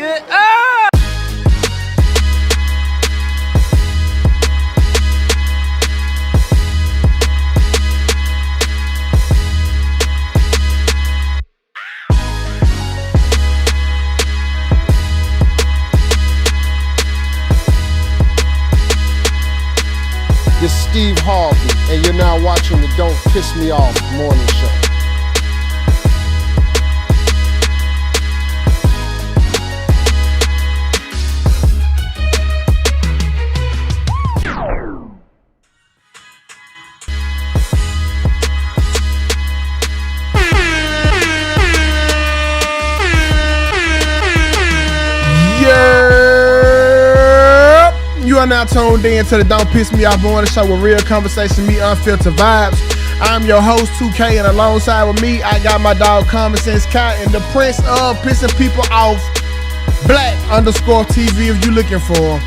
shit. Ah! This is Steve Harvey, and you're now watching the Don't Piss Me Off morning show. You are now tuned in to the Don't Piss Me Off morning show with real conversation, me unfiltered vibes. I'm your host, Tukay, and alongside with me, I got my dog Common Sense Cat and the prince of pissing people off, Black_TV if you looking for him.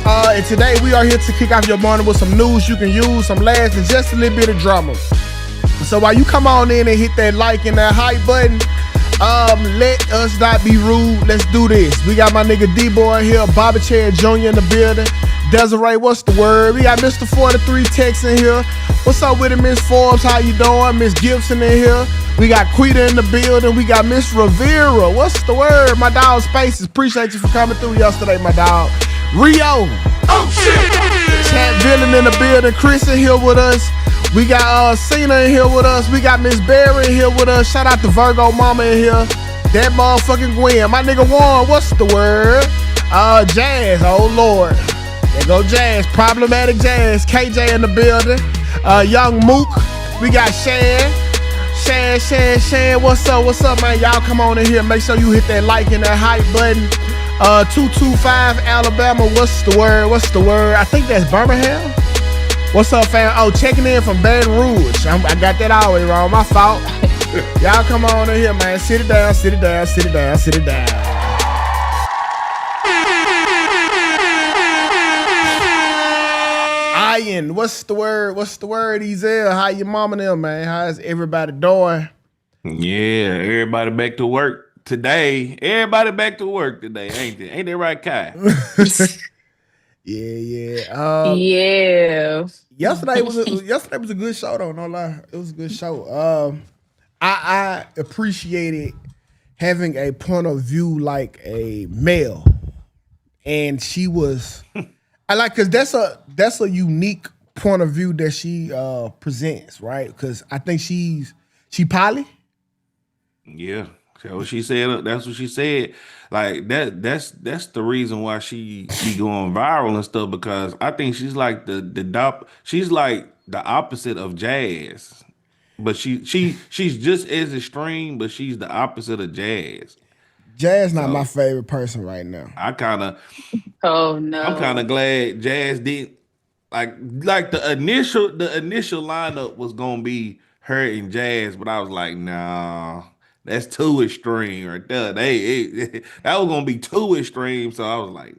And today we are here to kick off your morning with some news you can use, some laughs, and just a little bit of drama. So while you come on in and hit that like and that hype button, let us not be rude. Let's do this. We got my nigga D-Boy here, Bobby Chad Jr. in the building. Desiree, what's the word? We got Mr. 43 Tex in here. What's up with it, Miss Forbes? How you doing? Miss Gibson in here. We got Quita in the building. We got Miss Rivera. What's the word? My dog Spaces. Appreciate you for coming through yesterday, my dog. Rio. Oh shit. Chat Villain in the building. Chris in here with us. We got Cena in here with us. We got Miss Barry in here with us. Shout out to Virgo Mama in here. That motherfucking Gwen. My nigga Warren, what's the word? Jazz, oh Lord. There go Jazz, problematic Jazz. KJ in the building. Young Mook. We got Shan. Shan. What's up, man? Y'all come on in here. Make sure you hit that like and that hype button. 225 Alabama, what's the word? I think that's Birmingham. What's up, fam? Oh, checking in from Baton Rouge. I got that all the way wrong. My fault. Y'all come on in here, man. Sit it down. Ian, what's the word, Ezel? How your mama and them, man? How's everybody doing? Yeah, everybody back to work today. Ain't that right, Kai? Yeah. Yeah. Yesterday was a good show though, no lie. It was a good show. I appreciated having a point of view like a male. And she was cause that's a unique point of view that she presents, right? Cause I think she poly. Yeah. So she said that's what she said. Like that's the reason why she be going viral and stuff, because I think she's like she's like the opposite of Jazz. But she's just as extreme, but she's the opposite of Jazz. Jazz not my favorite person right now. I'm kind of glad Jazz did like the initial lineup was gonna be her and Jazz, but I was like, nah. That's too extreme right there. That was gonna be too extreme. So I was like,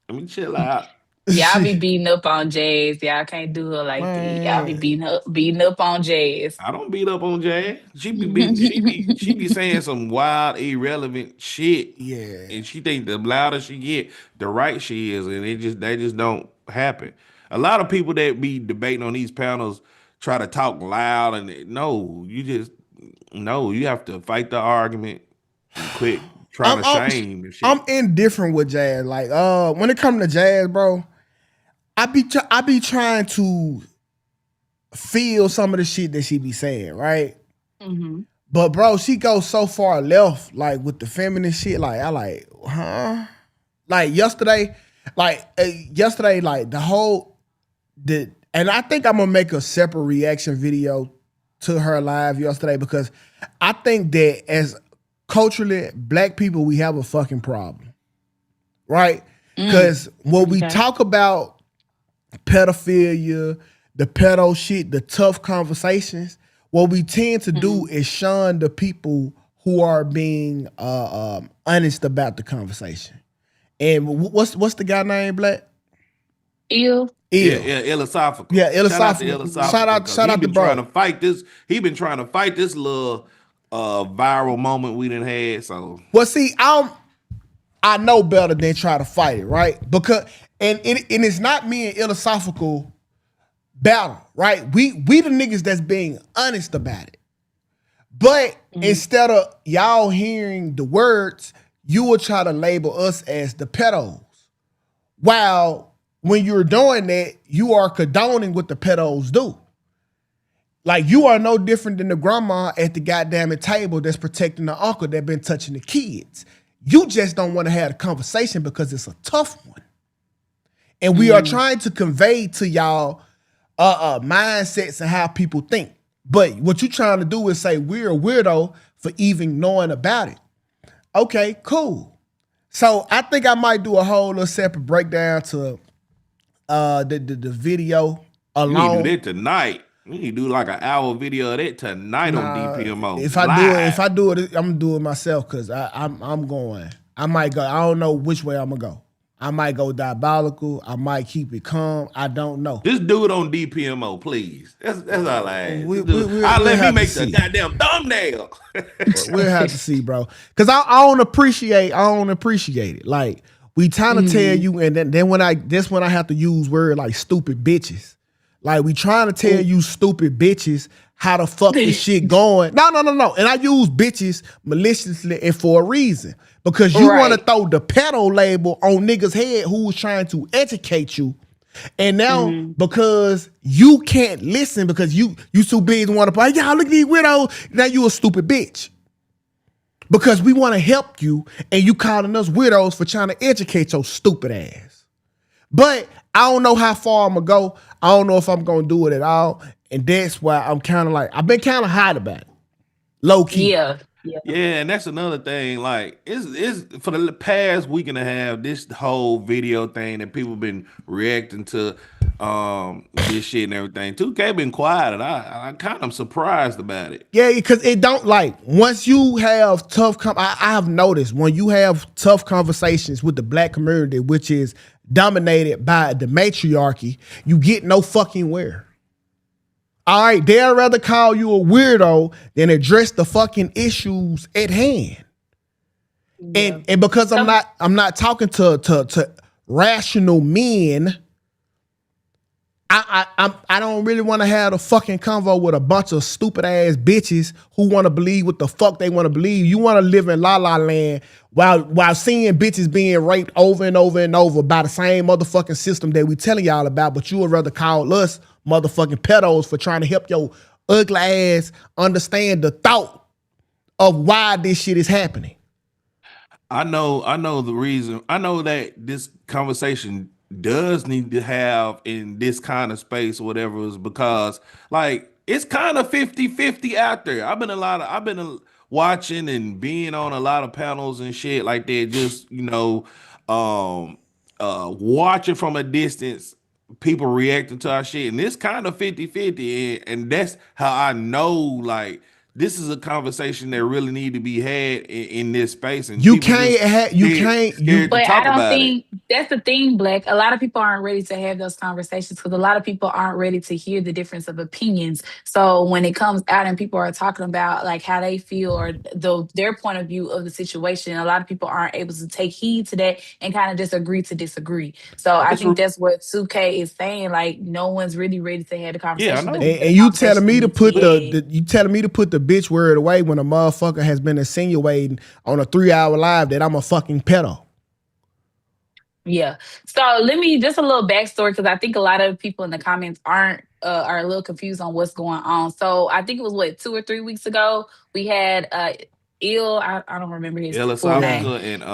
let me chill out. Y'all be beating up on Jazz. Y'all can't do her like that. Y'all be beating up on Jazz. I don't beat up on Jazz. She be saying some wild, irrelevant shit. Yeah. And she think the louder she get, the right she is, and they just don't happen. A lot of people that be debating on these panels try to talk loud, and you have to fight the argument and quit trying to shame and shit. I'm indifferent with Jazz. Like, when it comes to Jazz, bro, I be trying to feel some of the shit that she be saying, right? Mm-hmm. But bro, she goes so far left, like with the feminist shit. Like, I like, huh? Like yesterday, and I think I'm gonna make a separate reaction video to her live yesterday, because I think that as culturally Black people, we have a fucking problem, right? Because when we talk about pedophilia, the pedo shit, the tough conversations, what we tend to do is shun the people who are being honest about the conversation. And what's the guy named Black? Ill. Yeah, Ilosophical. Yeah, Ilosophical. Shout out to bro. He been trying to fight this little viral moment we done had. So well, see, I know better than try to fight it, right? Because and it's not me and philosophical battle, right? We the niggas that's being honest about it. But instead of y'all hearing the words, you will try to label us as the pedos. While when you're doing that, you are condoning what the pedos do. Like, you are no different than the grandma at the goddamn table that's protecting the uncle that been touching the kids. You just don't want to have a conversation because it's a tough one. And we are trying to convey to y'all mindsets and how people think. But what you're trying to do is say we're a weirdo for even knowing about it. Okay, cool. So I think I might do a whole little separate breakdown to the video alone. We need to do that tonight. We need to do like an hour video of that tonight on DPMO. If I do it, I'm gonna do it myself because I'm going. I might go. I don't know which way I'm gonna go. I might go diabolical. I might keep it calm. I don't know. Just do it on DPMO, please. That's all I ask. We'll let me make the goddamn thumbnail. We'll have to see, bro. Because I don't appreciate it. Like, we trying to tell you, and then that's when I have to use word like stupid bitches. Like, we trying to tell you stupid bitches how the fuck this shit going. No. And I use bitches maliciously and for a reason. Because you want to throw the pedo label on niggas' head who was trying to educate you. And now, because you can't listen because you too big to want to play, y'all look at these widows, now you a stupid bitch. Because we want to help you and you calling us weirdos for trying to educate your stupid ass. But I don't know how far I'm going to go. I don't know if I'm going to do it at all. And that's why I'm kind of like, I've been kind of hot about it. Low key. Yeah, and that's another thing. Like, it's for the past week and a half, this whole video thing that people been reacting to this shit and everything. Tukay been quiet, and I kind of surprised about it. Yeah, because it don't, like, once you have tough I have noticed when you have tough conversations with the black community, which is dominated by the matriarchy, you get no fucking where. All right, they'd rather call you a weirdo than address the fucking issues at hand. Yeah. And because I'm not talking to rational men, I don't really want to have a fucking convo with a bunch of stupid ass bitches who want to believe what the fuck they want to believe. You want to live in la la land while seeing bitches being raped over and over and over by the same motherfucking system that we telling y'all about, but you would rather call us motherfucking pedos for trying to help your ugly ass understand the thought of why this shit is happening. I know the reason. I know that this conversation does need to have in this kind of space or whatever is because, like, it's kind of 50-50 out there. I've been watching and being on a lot of panels and shit like that, just, watching from a distance people reacting to our shit, and it's kind of 50-50, and that's how I know, like, this is a conversation that really need to be had in this space, and but I don't think that's the thing, Black. A lot of people aren't ready to have those conversations because a lot of people aren't ready to hear the difference of opinions. So when it comes out and people are talking about like how they feel or their point of view of the situation, a lot of people aren't able to take heed to that and kind of just agree to disagree. So I think that's what Tukay is saying. Like, no one's really ready to have the conversation. Yeah, and you telling me to put the bitch word away when a motherfucker has been insinuating on a 3-hour live that I'm a fucking pedo. Yeah. So let me just a little backstory because I think a lot of people in the comments are a little confused on what's going on. So I think it was 2 or 3 weeks ago we had I don't remember his full name. And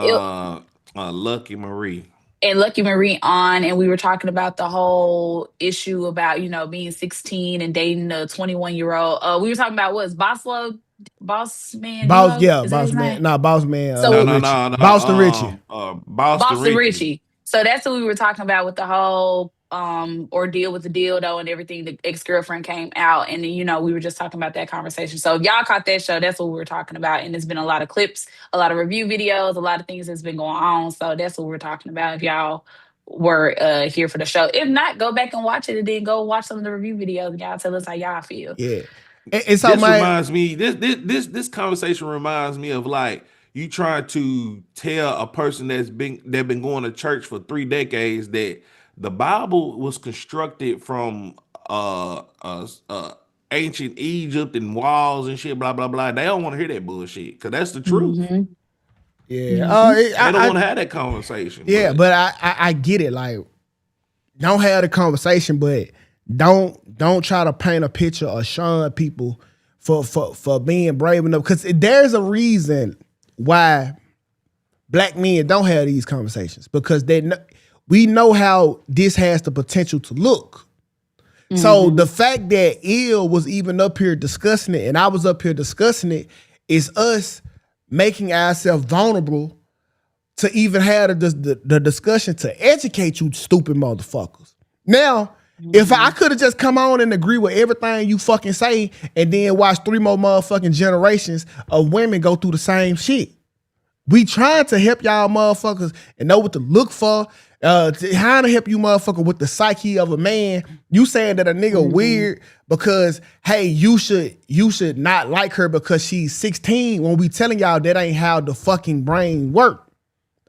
Lucky Marie. And Lucky Marie on, and we were talking about the whole issue about, being 16 and dating a 21-year-old. We were talking about Boss Man. Boss Man. No, Boss Man. No. Boston Richie. Boston Richie. So that's what we were talking about with the whole ordeal with the dildo and everything. The ex-girlfriend came out, and then, we were just talking about that conversation. So if y'all caught that show, that's what we were talking about. And there's been a lot of clips, a lot of review videos, a lot of things that's been going on. So that's what we're talking about if y'all were here for the show. If not, go back and watch it, and then go watch some of the review videos and y'all tell us how y'all feel. Yeah. This reminds me, this conversation reminds me of, like, you trying to tell a person that's been going to church for 3 decades that the Bible was constructed from ancient Egypt and walls and shit, blah blah blah. They don't want to hear that bullshit because that's the truth. Yeah, they don't want to have that conversation. Yeah, but I get it. Like, don't have the conversation, but don't try to paint a picture or shun people for being brave enough. Because there's a reason why black men don't have these conversations, because we know how this has the potential to look. So the fact that Ill was even up here discussing it and I was up here discussing it is us making ourselves vulnerable to even have the discussion to educate you stupid motherfuckers. Now, if I could have just come on and agree with everything you fucking say and then watch 3 more motherfucking generations of women go through the same shit. We trying to help y'all motherfuckers and know what to look for. How to help you motherfucker with the psyche of a man. You saying that a nigga weird because, hey, you should not like her because she's 16 when we telling y'all that ain't how the fucking brain work.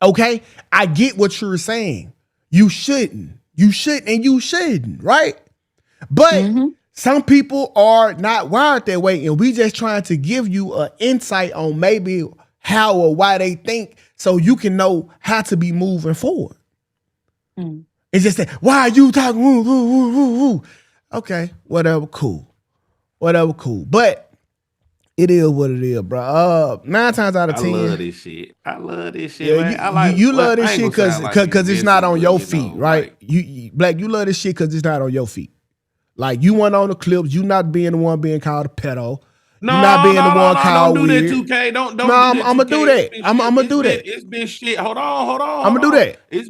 Okay? I get what you're saying. You shouldn't, right? But some people are not wired that way, and we just trying to give you an insight on maybe how or why they think so you can know how to be moving forward. It's just that, why are you talking? Okay, whatever, cool. But it is what it is, bro. 9 times out of 10. I love this shit. Yeah, man. I like, you love this shit because it's not on your feet, right? Like, you Black, you love this shit because it's not on your feet. Like, you went on the clips, you not being the one being called a pedo. No, you not being the one called don't do weird. that, 2K. Don't I'm gonna do that. I'm gonna do that. It's been shit. Hold on. I'm gonna do that. It's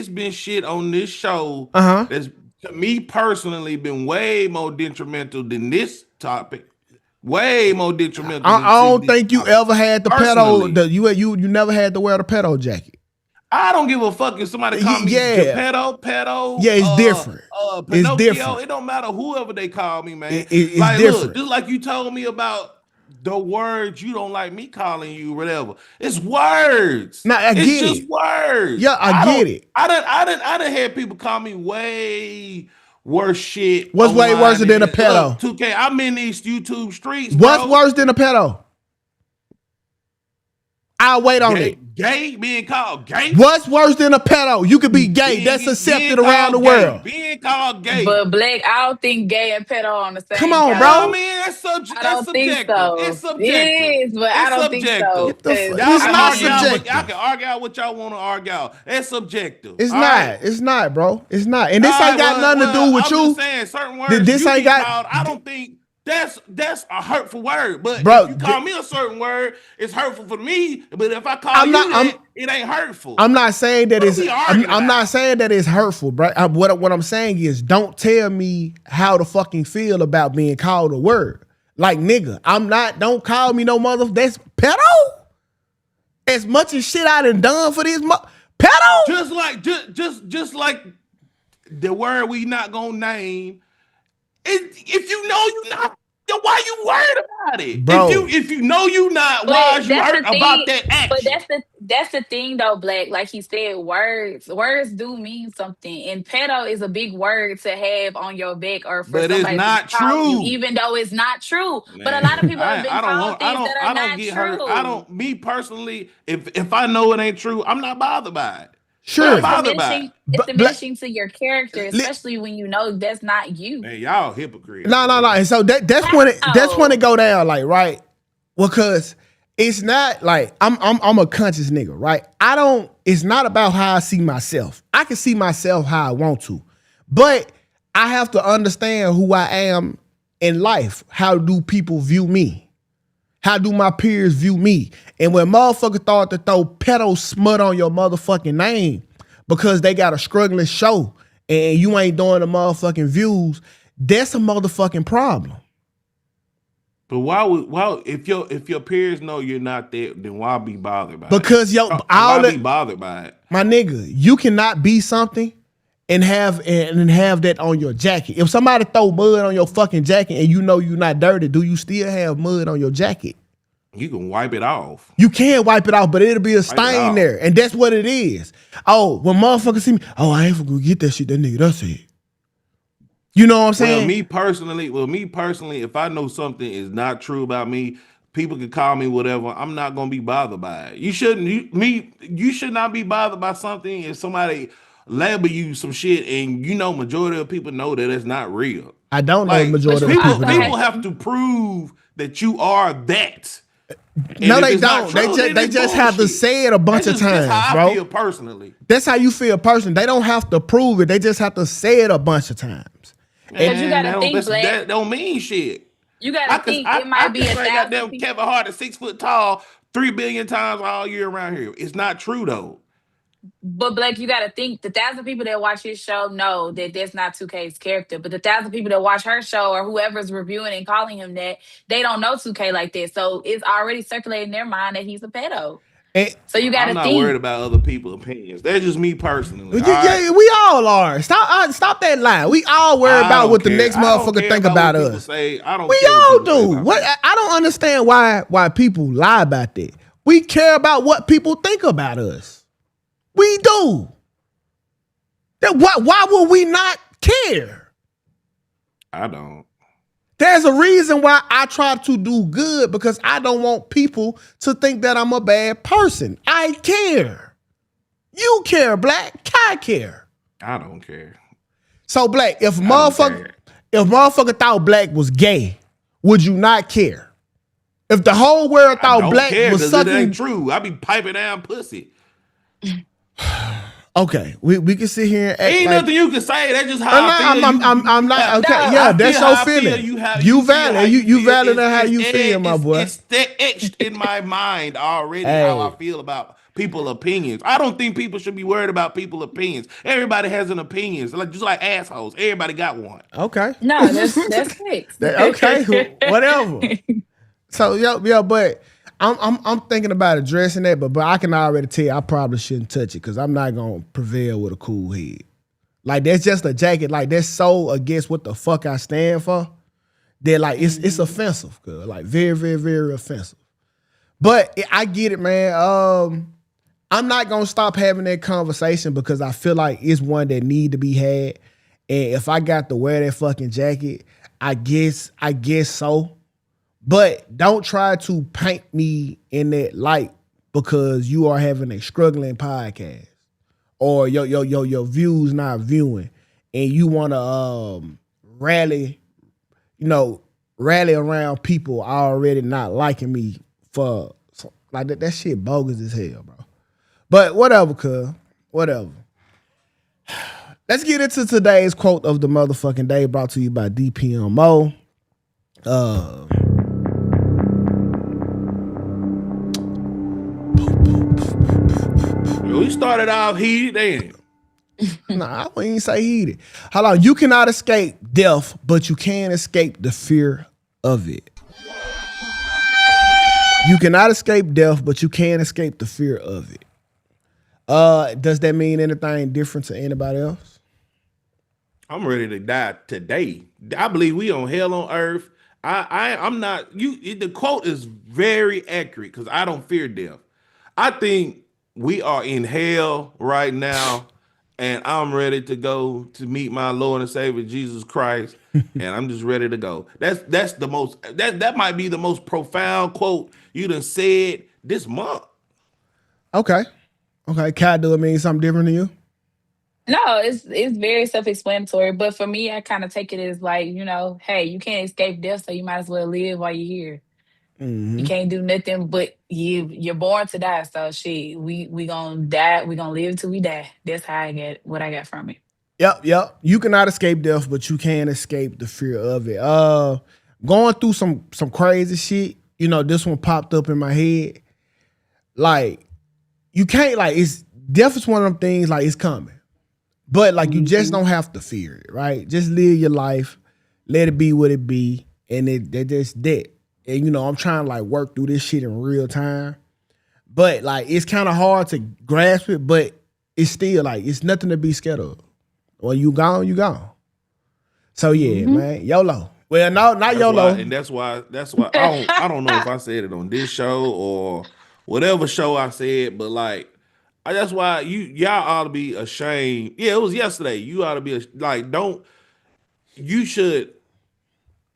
been shit on this show. That's to me personally been way more detrimental than this topic. Way more detrimental. I don't think you ever had the pedo. You never had to wear the pedo jacket. I don't give a fuck if somebody call me pedo. Yeah, it's different. It's different. It don't matter whoever they call me, man. It's like, different. Look, just like you told me about the words you don't like me calling you, whatever. It's words. Nah, I get it. It's just words. Yeah, I get it. I done had people call me way worse shit. What's way worse than a pedo? 2K, I'm in these YouTube streets. What's worse than a pedo? I'll wait on it. Gay, being called gay. What's worse than a pedo? You could be gay. That's accepted around the world. Being called gay. But Black, I don't think gay and pedo on the same. Come on, bro. I mean, that's subjective. So. It's subjective. It is, but I don't think so. It's not subjective. Y'all can argue out what y'all want to argue out. It's subjective. It's not. Right? It's not, bro. It's not. And this ain't got nothing to do with you. I'm just saying certain words. This ain't got. I don't think. That's a hurtful word, but bro, if you call me a certain word, it's hurtful for me. But if I call it ain't hurtful. I'm not saying that it's. I'm not saying that it's hurtful, bro. What I'm saying is, don't tell me how to fucking feel about being called a word. Like, nigga, I'm not. Don't call me no mother. That's pedo. As much as shit I done for this pedo. Just like the word we not gonna name. If you know you not, then why you worried about it? Bro. If you know you not, why is you hurt about that action? But that's the thing though, Black. Like he said, words do mean something, and pedo is a big word to have on your back or for somebody it's not to call true. you, even though it's not true. Man, but a lot of people have been called things that are not true. Me personally, if I know it ain't true, I'm not bothered by it. Sure. It's diminishing to your character, especially when you know that's not you. Man, y'all hypocrites. No. And so that's when it go down, like, right? Because it's not like I'm a conscious nigga, right? It's not about how I see myself. I can see myself how I want to. But I have to understand who I am in life. How do people view me? How do my peers view me? And when motherfuckers thought to throw pedo smut on your motherfucking name because they got a struggling show and you ain't doing the motherfucking views, that's a motherfucking problem. But why if your peers know you're not there, then why be bothered by it? Because why be bothered by it? My nigga, you cannot be something and have that on your jacket. If somebody throw mud on your fucking jacket and you know you're not dirty, do you still have mud on your jacket? You can wipe it off. You can wipe it off, but it'll be a stain there. And that's what it is. Oh, when motherfuckers see me, oh, I ain't gonna get that shit that nigga does it. You know what I'm saying? Well, me personally, if I know something is not true about me, people can call me whatever. I'm not gonna be bothered by it. You should not be bothered by something if somebody label you some shit and majority of people know that it's not real. I don't know the majority of people. People have to prove that you are that. No, they don't. They just have to say it a bunch of times, that's how I feel personally. That's how you feel personally. They don't have to prove it. They just have to say it a bunch of times. And you gotta think, Black. That don't mean shit. You gotta think it might be a thousand people. Kevin Hart is 6 foot tall, 3 billion times all year around here. It's not true though. But Black, you gotta think the 1,000 people that watch his show know that that's not 2K's character. But the 1,000 people that watch her show or whoever's reviewing and calling him that, they don't know 2K like that. So it's already circulating in their mind that he's a pedo. So you gotta think. I'm not worried about other people's opinions. That's just me personally. Yeah, we all are. Stop that lie. We all worry about what the next motherfucker think about us. We all do. I don't understand why people lie about that. We care about what people think about us. We do. Why would we not care? I don't. There's a reason why I try to do good, because I don't want people to think that I'm a bad person. I care. You care, Black. I care. I don't care. So, Black, if motherfucker thought Black was gay, would you not care? If the whole world thought Black was sucking, it ain't true. I be piping down pussy. Okay, we can sit here and act ain't nothing you can say. That's just how I feel. I'm not okay. Yeah, that's your feeling. You valid. You valid on how you feel, my boy. It's etched in my mind already how I feel about people's opinions. I don't think people should be worried about people's opinions. Everybody has an opinion. Just like assholes. Everybody got one. Okay. No, that's fixed. Okay, whatever. So yeah, but I'm thinking about addressing that, but I can already tell you I probably shouldn't touch it because I'm not gonna prevail with a cool head. Like, that's just a jacket. Like, that's so against what the fuck I stand for that, like, it's offensive, girl. Like, very, very, very offensive. But I get it, man. I'm not gonna stop having that conversation because I feel like it's one that need to be had. And if I got to wear that fucking jacket, I guess so. But don't try to paint me in that light because you are having a struggling podcast or your views not viewing and you want to rally around people already not liking me for like that shit bogus as hell, bro. But whatever, cuz. Whatever. Let's get into today's quote of the motherfucking day, brought to you by DPMO. We started off heated, ain't it? Nah, I wouldn't say heated. Hold on. You cannot escape death, but you can escape the fear of it. You cannot escape death, but you can escape the fear of it. Does that mean anything different to anybody else? I'm ready to die today. I believe we on hell on earth. I'm not. The quote is very accurate because I don't fear death. I think we are in hell right now, and I'm ready to go to meet my Lord and Savior Jesus Christ, and I'm just ready to go. That's the most. That might be the most profound quote you done said this month. Okay. Kai, do it mean something different to you? No, it's very self-explanatory. But for me, I kind of take it as like, hey, you can't escape death, so you might as well live while you're here. Mm-hmm. You can't do nothing but you're born to die. So shit, we gonna die. We gonna live till we die. That's how I get what I got from it. Yep. You cannot escape death, but you can escape the fear of it. Going through some crazy shit. This one popped up in my head. Like, you can't, like, death is one of them things, like, it's coming. But, like, you just don't have to fear it, right? Just live your life, let it be what it be, and that's that. And, I'm trying to, like, work through this shit in real time. But, like, it's kind of hard to grasp it, but it's still, like, it's nothing to be scared of. When you gone, you gone. So, yeah, man, YOLO. Well, no, not YOLO. And that's why I don't know if I said it on this show or whatever show I said, but like that's why y'all ought to be ashamed. Yeah, it was yesterday. You ought to be like, don't you should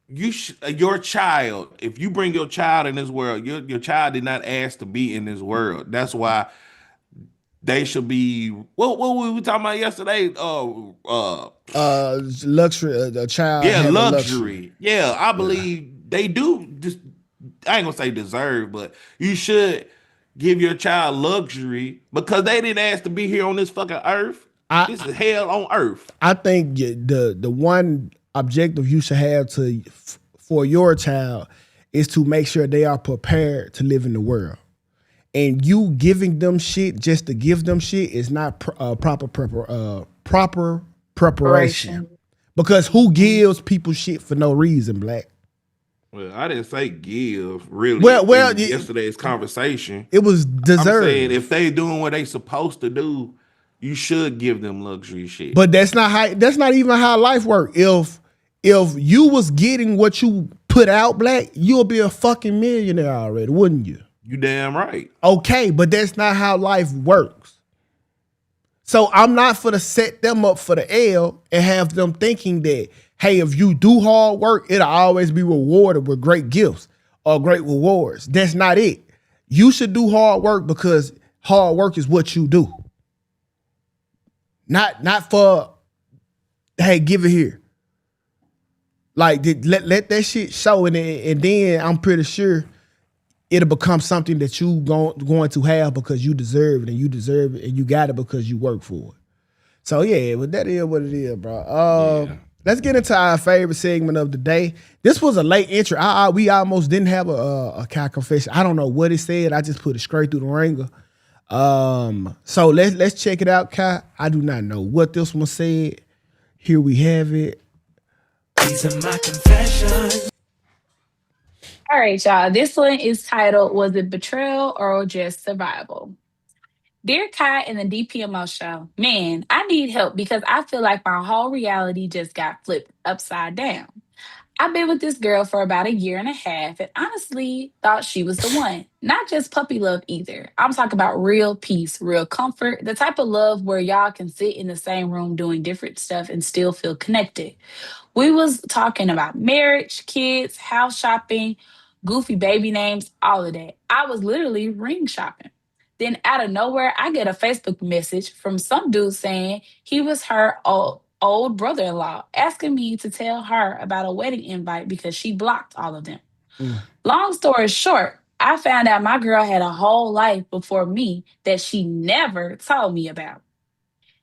your child, if you bring your child in this world, your child did not ask to be in this world. That's why they should be what we were talking about yesterday. Luxury, the child. Yeah, luxury. Yeah, I believe they do. Just I ain't gonna say deserve, but you should give your child luxury because they didn't ask to be here on this fucking earth. This is hell on earth. I think the one objective you should have for your child is to make sure they are prepared to live in the world. And you giving them shit just to give them shit is not proper preparation. Because who gives people shit for no reason, Black? Well, I didn't say give, really. Well, in yesterday's conversation. It was deserved. I'm saying if they doing what they supposed to do, you should give them luxury shit. But that's not even how life works. If you was getting what you put out, Black, you'll be a fucking millionaire already, wouldn't you? You damn right. Okay, but that's not how life works. So I'm not for to set them up for the L and have them thinking that, hey, if you do hard work, it'll always be rewarded with great gifts or great rewards. That's not it. You should do hard work because hard work is what you do. Not for, hey, give it here. Like, let that shit show, and then I'm pretty sure it'll become something that you going to have because you deserve it, and you got it because you work for it. So yeah, but that is what it is, bro. Let's get into our favorite segment of the day. This was a late entry. We almost didn't have a Kai confession. I don't know what it said. I just put it straight through the ringer. So let's check it out, Kai. I do not know what this one said. Here we have it. These are my confessions. All right, y'all. This one is titled, Was it Betrayal or Just Survival? Dear Kai and the DPMO show, man, I need help because I feel like my whole reality just got flipped upside down. I've been with this girl for about a year and a half and honestly thought she was the one. Not just puppy love either. I'm talking about real peace, real comfort, the type of love where y'all can sit in the same room doing different stuff and still feel connected. We was talking about marriage, kids, house shopping, goofy baby names, all of that. I was literally ring shopping. Then out of nowhere, I get a Facebook message from some dude saying he was her old brother-in-law, asking me to tell her about a wedding invite because she blocked all of them. Long story short, I found out my girl had a whole life before me that she never told me about.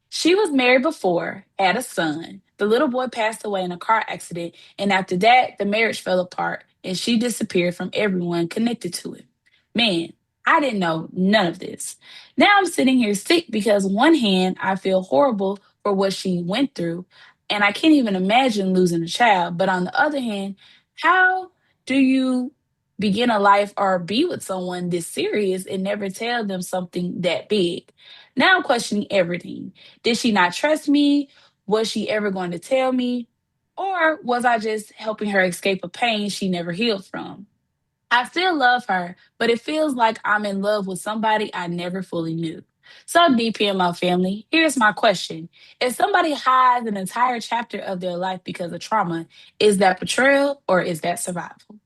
She was married before, had a son. The little boy passed away in a car accident, and after that, the marriage fell apart, and she disappeared from everyone connected to it. Man, I didn't know none of this. Now I'm sitting here sick because one hand, I feel horrible for what she went through, and I can't even imagine losing a child. But on the other hand, how do you begin a life or be with someone this serious and never tell them something that big? Now I'm questioning everything. Did she not trust me? Was she ever going to tell me? Or was I just helping her escape a pain she never healed from? I still love her, but it feels like I'm in love with somebody I never fully knew. So, DPMO family, here's my question. If somebody hides an entire chapter of their life because of trauma, is that betrayal or is that survival?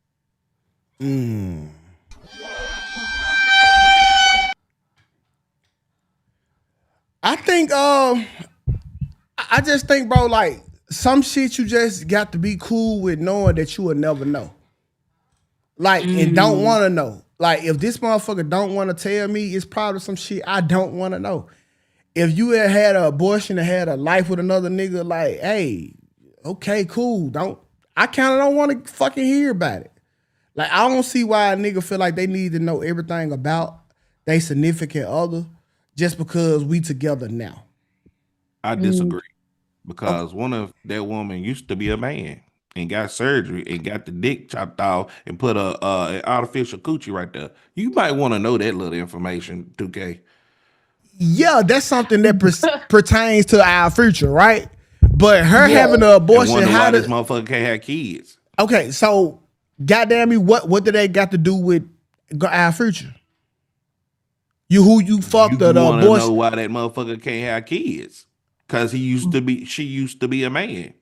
I think I just think, bro, like some shit you just got to be cool with knowing that you will never know. Like, and don't want to know. Like, if this motherfucker don't want to tell me, it's probably some shit I don't want to know. If you had an abortion and had a life with another nigga, like, hey, okay, cool. I kind of don't want to fucking hear about it. Like, I don't see why a nigga feel like they need to know everything about their significant other just because we together now. I disagree because one of that woman used to be a man and got surgery and got the dick chopped off and put an artificial coochie right there. You might want to know that little information, Tukay. Yeah, that's something that pertains to our future, right? But her having an abortion, how this motherfucker can't have kids? Okay, so goddamn me, what do they got to do with our future? Who you fucked You the want to know abortion? why that motherfucker can't have kids? Because she used to be a man.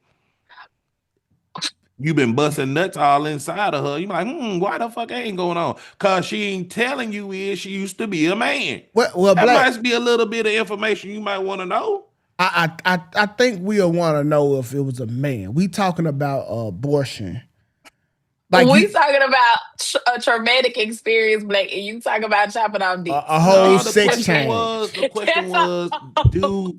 You been busting nuts all inside of her. You like, why the fuck ain't going on? Cause she ain't telling you she used to be a man. Well, That Black, must be a little bit of information you might want to know. I think we'll want to know if it was a man. We talking about abortion. Like we talking about a traumatic experience, Black, and you talking about chopping off dicks. A whole No, sex change. The question was,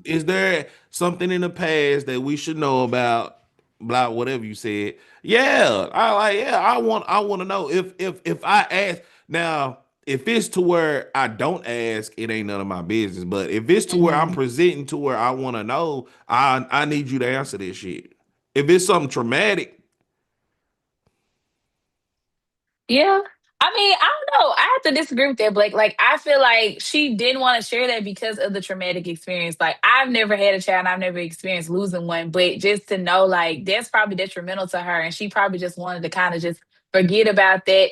is there something in the past that we should know about? Blah, whatever you said. I want to know if I ask now. If it's to where I don't ask, it ain't none of my business. But if it's to where I'm presenting to where I want to know, I need you to answer this shit. If it's something traumatic. Yeah. I mean, I don't know. I have to disagree with that, Blake. Like, I feel like she didn't want to share that because of the traumatic experience. Like, I've never had a child and I've never experienced losing one, but just to know, like, that's probably detrimental to her. And she probably just wanted to kind of just forget about that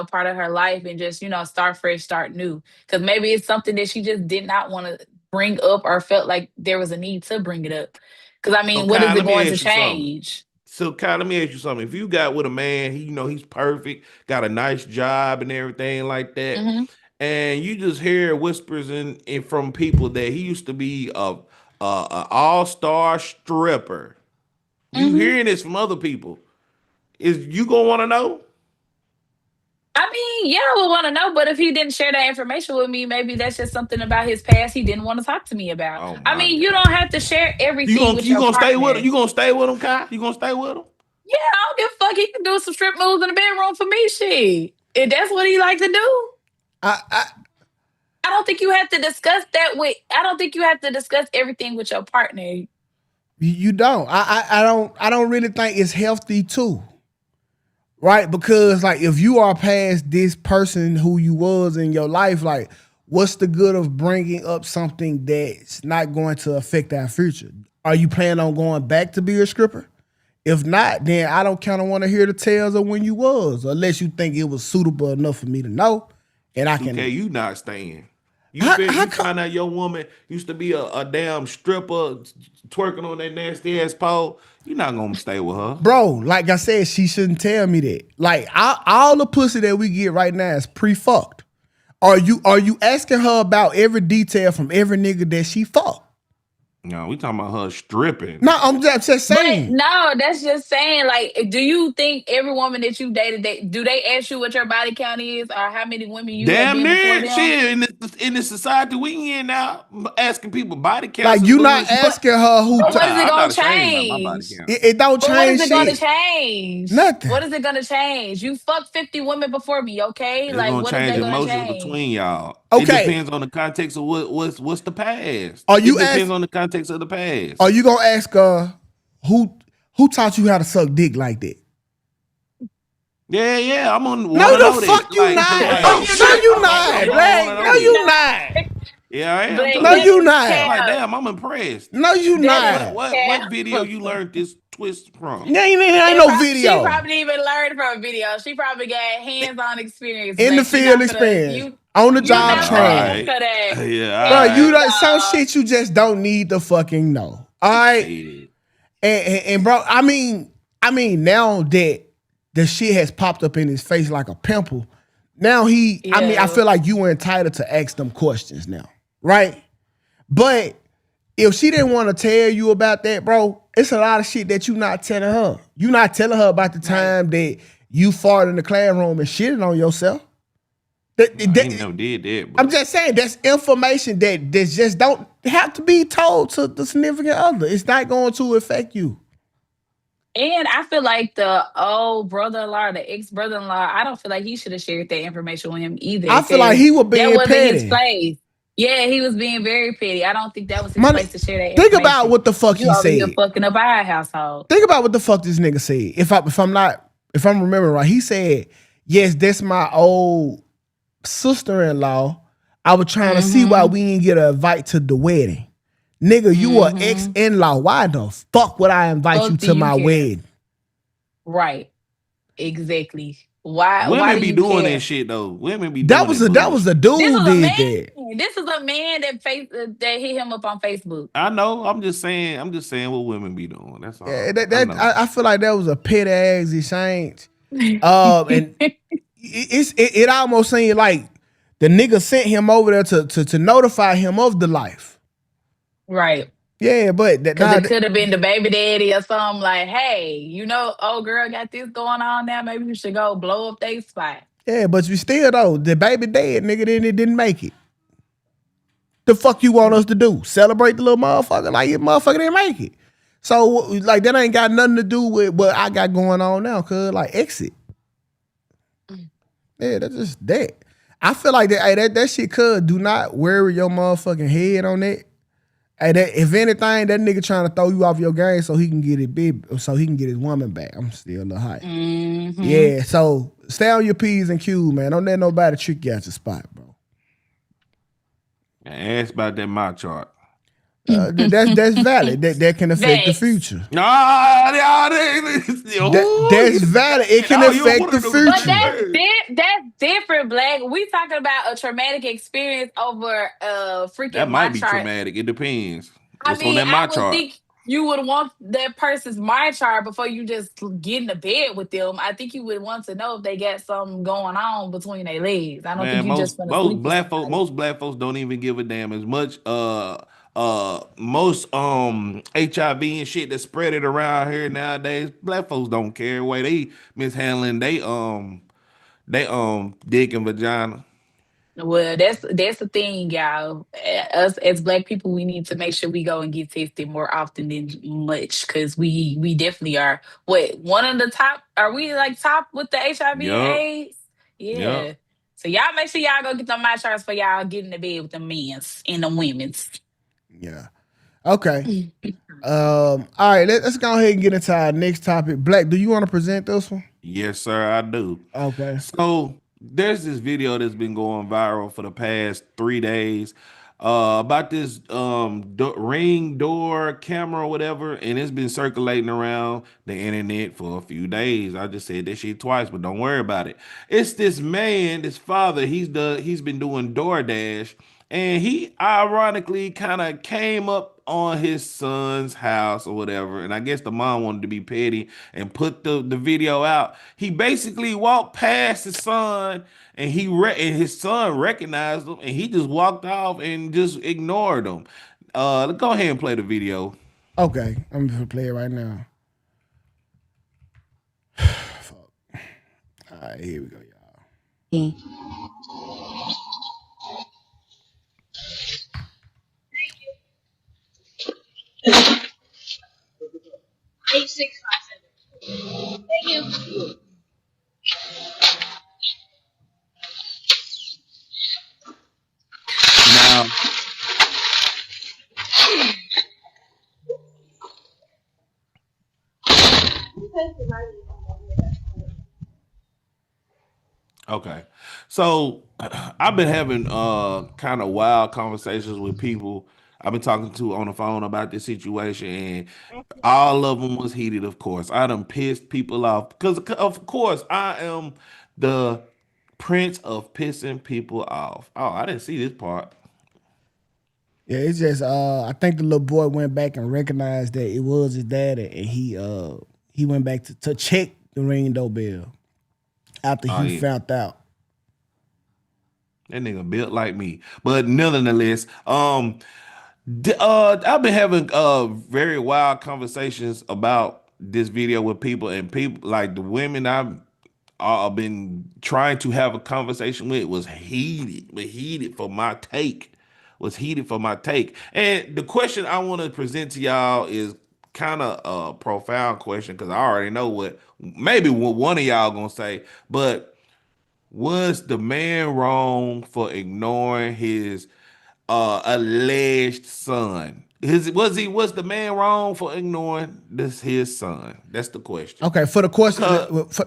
part of her life and just, start fresh, start new. Because maybe it's something that she just did not want to bring up or felt like there was a need to bring it up. Because, I mean, what is it going to change? So, Kyle, let me ask you something. If you got with a man, he's perfect, got a nice job and everything like that, and you just hear whispers in from people that he used to be a all-star stripper, you hearing this from other people, is you gonna want to know? I mean, yeah, I would want to know, but if he didn't share that information with me, maybe that's just something about his past he didn't want to talk to me about. Oh I mean, God. You don't have to share everything with your gonna partner. stay with him? You gonna stay with him, Kai? You gonna stay with him? Yeah, I don't give a fuck. He can do some strip moves in the bedroom for me, shit. If that's what he like to do. I don't think you have to discuss that I don't think you have to discuss everything with your partner. You don't. I don't really think it's healthy too. Right? Because like if you are past this person who you was in your life, like what's the good of bringing up something that's not going to affect our future? Are you planning on going back to be a stripper? If not, then I don't kind of want to hear the tales of when you was, unless you think it was suitable enough for me to know. And I can. Okay, you not staying. You find out your woman used to be a damn stripper twerking on that nasty ass pole. You're not gonna stay with her, bro. Like I said, she shouldn't tell me that. Like all the pussy that we get right now is pre-fucked. Are you asking her about every detail from every nigga that she fucked? No, we talking about her stripping. No, I'm just saying. But no, that's just saying. Like, do you think every woman that you dated, do they ask you what your body count is or how many women you have been before them? Shit, in the society we in now, asking people body count. Like you not asking her who. What is it gonna change? It don't change. What is it gonna change? Nothing. What is it gonna change? You fucked 50 women before me, okay? It's like gonna what change is that gonna emotions change? between y'all. Okay. It depends on the context of what's the past. It depends on the context of the past. Are you gonna ask who taught you how to suck dick like that? Yeah. I'm on. No, the fuck you not. No, you not. No, you not. Yeah, I am. No, you not. Like, damn, I'm impressed. No, you not. What video you learned this twist from? Yeah, ain't no video. She probably even learned from a video. She probably got hands-on experience. In the field experience. On the job training. Yeah. Bro, you like some shit you just don't need to fucking know. All right. And bro, I mean, now that the shit has popped up in his face like a pimple, now I feel like you were entitled to ask them questions now. Right? But if she didn't want to tell you about that, bro, it's a lot of shit that you not telling her. You not telling her about the time that you farted in the classroom and shitted on yourself. I never did that. I'm just saying that's information that just don't have to be told to the significant other. It's not going to affect you. And I feel like the old brother-in-law, the ex-brother-in-law, I don't feel like he should have shared that information with him either. I feel like he was being that wasn't petty. his place. Yeah, he was being very petty. I don't think that was his place to share that information. Think about what the fuck he said. You're fucking up our household. Think about what the fuck this nigga said. If I'm remembering right, he said, "Yes, that's my old sister-in-law. I was trying to see why we didn't get an invite to the wedding. Nigga, you are ex-in-law. Why the fuck would I invite you to my wedding?" Right. Exactly. Why Women do be you doing care? that shit though. Women be That doing was that a bullshit. This dude was a did that. man. This is a man that hit him up on Facebook. I know. I'm just saying. I'm just saying what women be doing. That's Yeah, all. I know. I feel like that was a petty ass exchange. And it almost seemed like the nigga sent him over there to notify him of the life. Right. Yeah, but Because it could have been the baby daddy or something like, hey, old girl got this going on now. Maybe you should go blow up their spot. yeah, but you still though, the baby dead nigga didn't make it. The fuck you want us to do? Celebrate the little motherfucker like your motherfucker didn't make it. So like that ain't got nothing to do with what I got going on now, cuz like exit. Yeah, that's just that. I feel like that shit could do not worry your motherfucking head on that. Hey, if anything, that nigga trying to throw you off your game so he can get it big, so he can get his woman back. I'm still a little hot. Mm-hmm. Yeah, so stay on your P's and Q's, man. Don't let nobody trick you out your spot, bro. Ask about that my chart. That's valid. That can affect the future. That's valid. It can affect the future. But that's different, Black. We talking about a traumatic experience over freaking That might be chart. traumatic. It depends. What's on that my chart? Think you would want that person's my chart before you just get into bed with them. I think you would want to know if they got something going on between their legs. I don't think you just want to sleep with somebody. Most black folks don't even give a damn as much. Most HIV and shit that spread it around here nowadays. Black folks don't care why they mishandling they dick and vagina. Well, that's the thing, y'all. Us as black people, we need to make sure we go and get tested more often than much, because we definitely are. What, one of the top? Are we like top with the HIV and AIDS? Yeah. Yep. So y'all make sure y'all go get them my charts for y'all getting to bed with the men's and the women's. Yeah. Okay. All right. Let's go ahead and get into our next topic. Black, do you want to present this one? Yes, sir. I do. Okay. So there's this video that's been going viral for the past 3 days about this ring door camera or whatever, and it's been circulating around the internet for a few days. I just said that shit twice, but don't worry about it. It's this man, this father, he's been doing DoorDash, and he ironically kind of came up on his son's house or whatever, and I guess the mom wanted to be petty and put the video out. He basically walked past his son, and and his son recognized him, and he just walked off and just ignored him. Go ahead and play the video. Okay, I'm gonna play it right now. Fuck. All right, here we go, y'all. Eight six five seven. Thank you. Now, okay, so I've been having kind of wild conversations with people I've been talking to on the phone about this situation, and all of them was heated. Of course, I done pissed people off because, of course, I am the prince of pissing people off. Oh, I didn't see this part. Yeah, it's just I think the little boy went back and recognized that it was his daddy, and he went back to check the ring doorbell after he found out. That nigga built like me. But nonetheless, I've been having very wild conversations about this video with people, and people like the women I've been trying to have a conversation with was heated for my take. And the question I want to present to y'all is kind of a profound question, because I already know what maybe what one of y'all gonna say, but was the man wrong for ignoring his alleged son? Was the man wrong for ignoring his son? That's the question. Okay, for the question,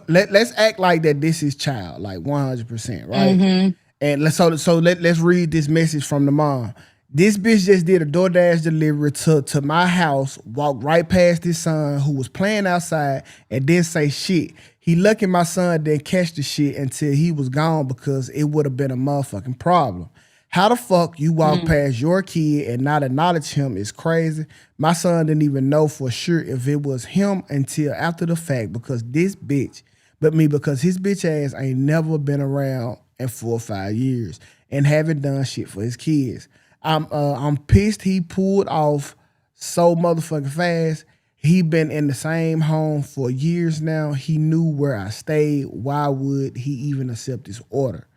let's act like that this is child, like 100%, right? Mm-hmm. And let's read this message from the mom. This bitch just did a DoorDash delivery to my house, walked right past his son who was playing outside and didn't say shit. He lucky my son didn't catch the shit until he was gone because it would have been a motherfucking problem. How the fuck you walk past your kid and not acknowledge him is crazy. My son didn't even know for sure if it was him until after the fact because his bitch ass ain't never been around in 4 or 5 years and haven't done shit for his kids. I'm pissed he pulled off so motherfucking fast. He been in the same home for years now. He knew where I stayed. Why would he even accept this order?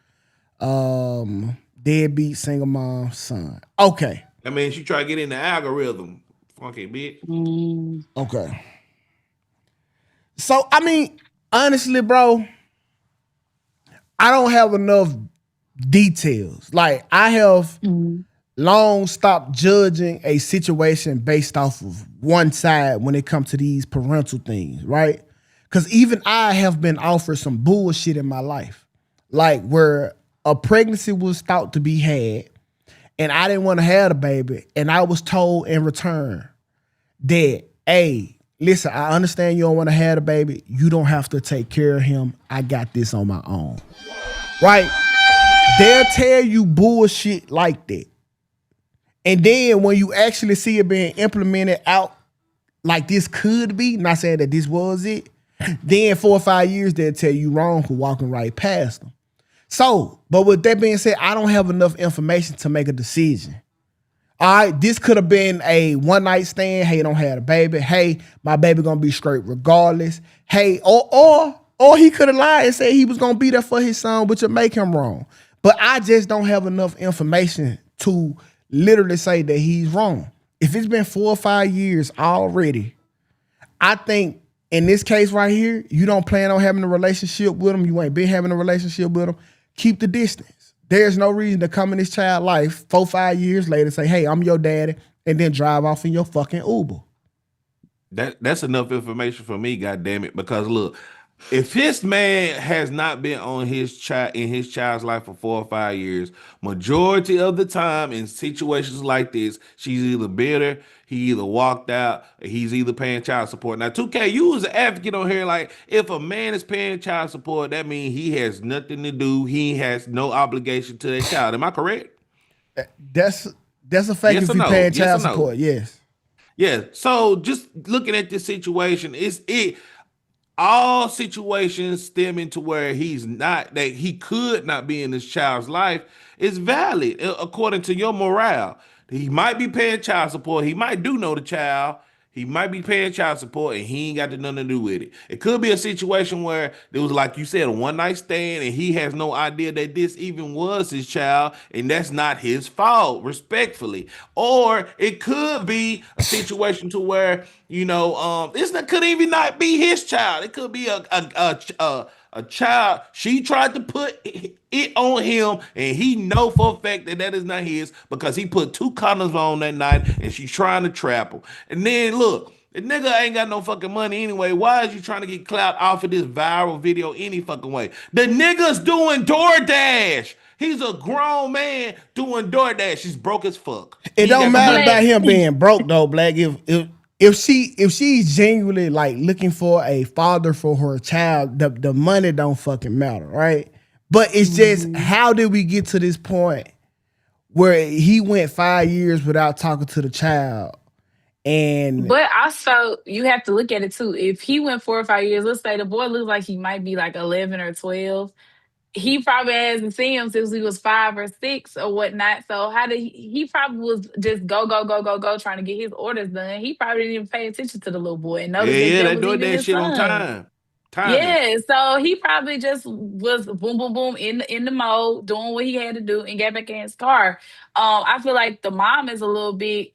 Deadbeat single mom son. Okay. I mean, she tried to get in the algorithm. Funky bitch. Okay. So, I mean, honestly, bro, I don't have enough details. Like, I have long stopped judging a situation based off of one side when it comes to these parental things, right? Because even I have been offered some bullshit in my life. Like, where a pregnancy was thought to be had, and I didn't want to have the baby, and I was told in return that, hey, listen, I understand you don't want to have the baby. You don't have to take care of him. I got this on my own. Right? They'll tell you bullshit like that. And then when you actually see it being implemented out like this could be, not saying that this was it, then 4 or 5 years they'll tell you wrong for walking right past them. So, but with that being said, I don't have enough information to make a decision. All right, this could have been a one night stand. Hey, don't have a baby. Hey, my baby gonna be straight regardless. Hey, or he could have lied and said he was gonna be there for his son, which would make him wrong. But I just don't have enough information to literally say that he's wrong. If it's been 4 or 5 years already, I think in this case right here, you don't plan on having a relationship with him. You ain't been having a relationship with him. Keep the distance. There's no reason to come in this child's life 4 or 5 years later and say, hey, I'm your daddy, and then drive off in your fucking Uber. That's enough information for me, goddammit, because look, if his man has not been on his child in his child's life for 4 or 5 years, majority of the time in situations like this, she's either bitter, he either walked out, or he's either paying child support. Now, Tukay, you was an advocate on here, like if a man is paying child support, that means he has nothing to do, he has no obligation to that child. Am I correct? That's a fact. Yes if or you no? paying Yes child or no? support, yes. Yeah. So just looking at this situation, all situations stemming to where he could not be in this child's life is valid according to your morale. He might be paying child support. He might do know the child. He might be paying child support and he ain't got nothing to do with it. It could be a situation where it was like you said, a one night stand, and he has no idea that this even was his child, and that's not his fault, respectfully. Or it could be a situation to where this could even not be his child. It could be a child she tried to put it on him, and he know for a fact that is not his because he put 2 condoms on that night, and she's trying to trap him. And then look, the nigga ain't got no fucking money anyway. Why is you trying to get clout off of this viral video any fucking way? The nigga's doing DoorDash. He's a grown man doing DoorDash. He's broke as fuck. It don't matter about him being broke though, Black. If she's genuinely like looking for a father for her child, the money don't fucking matter, right? But it's just, how did we get to this point where he went 5 years without talking to the child? But also, you have to look at it too. If he went 4 or 5 years, let's say the boy looks like he might be like 11 or 12. He probably hasn't seen him since he was 5 or 6 or whatnot. So how did he probably was just go trying to get his orders done. He probably didn't even pay attention to the little boy and noticed that they was doing even that his shit son. on time. Yeah, so he probably just was boom, boom, boom in the mode, doing what he had to do, and got back in his car. I feel like the mom is a little bit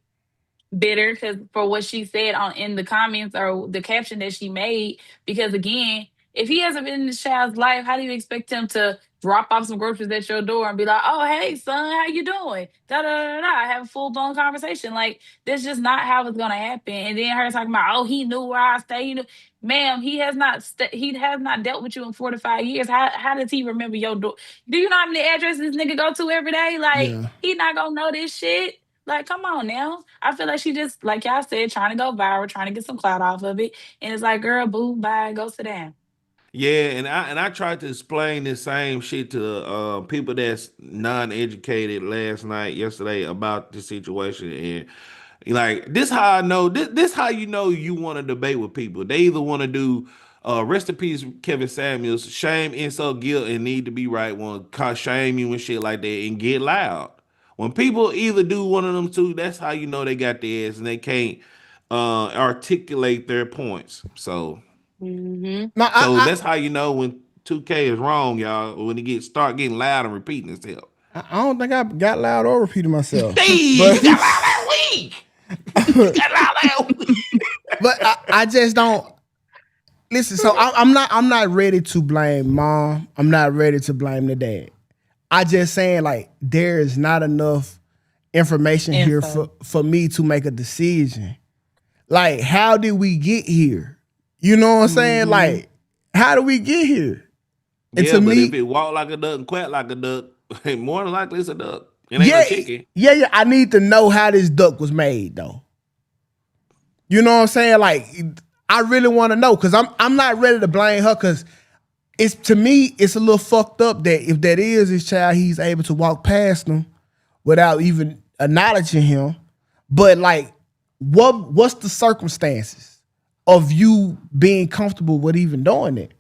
bitter because for what she said in the comments or the caption that she made. Because again, if he hasn't been in this child's life, how do you expect him to drop off some groceries at your door and be like, "Oh, hey, son, how you doing?" Da da da da. Have a full blown conversation. Like that's just not how it's gonna happen. And then her talking about, "Oh, he knew where I stay." You know, ma'am, he has not. He has not dealt with you in 4 to 5 years. How does he remember your door? Do you know how many addresses this nigga go to every day? Like Yeah. he not gonna know this shit. Like, come on now. I feel like she just, like y'all said, trying to go viral, trying to get some clout off of it. And it's like, girl, boo, bye, go sit down. Yeah, and I tried to explain this same shit to people that's non-educated yesterday about the situation, and like this how I know this how you know you want to debate with people. They either want to do rest in peace Kevin Samuels, shame, insult, guilt, and need to be right, want to shame you and shit like that and get loud. When people either do one of them two, that's how you know they got the ass and they can't articulate their points. So Mm-hmm. No, so that's how you know when 2K is wrong, y'all. When it start getting loud and repeating itself. I don't think I got loud or repeated myself. You got loud that week. You got loud that week. But I just don't listen. So I'm not ready to blame mom. I'm not ready to blame the dad. I just saying like there is not enough information here for me to make a decision. Like, how did we get here? You know what I'm saying? Like, how do we get here? And yeah, to but me, if it walk like a duck and quack like a duck, more than likely it's a duck. It ain't a chicken. Yeah. I need to know how this duck was made, though. You know what I'm saying? Like, I really want to know because I'm not ready to blame her because it's to me it's a little fucked up that if that is his child, he's able to walk past him without even acknowledging him. But like, what's the circumstances of you being comfortable with even doing it?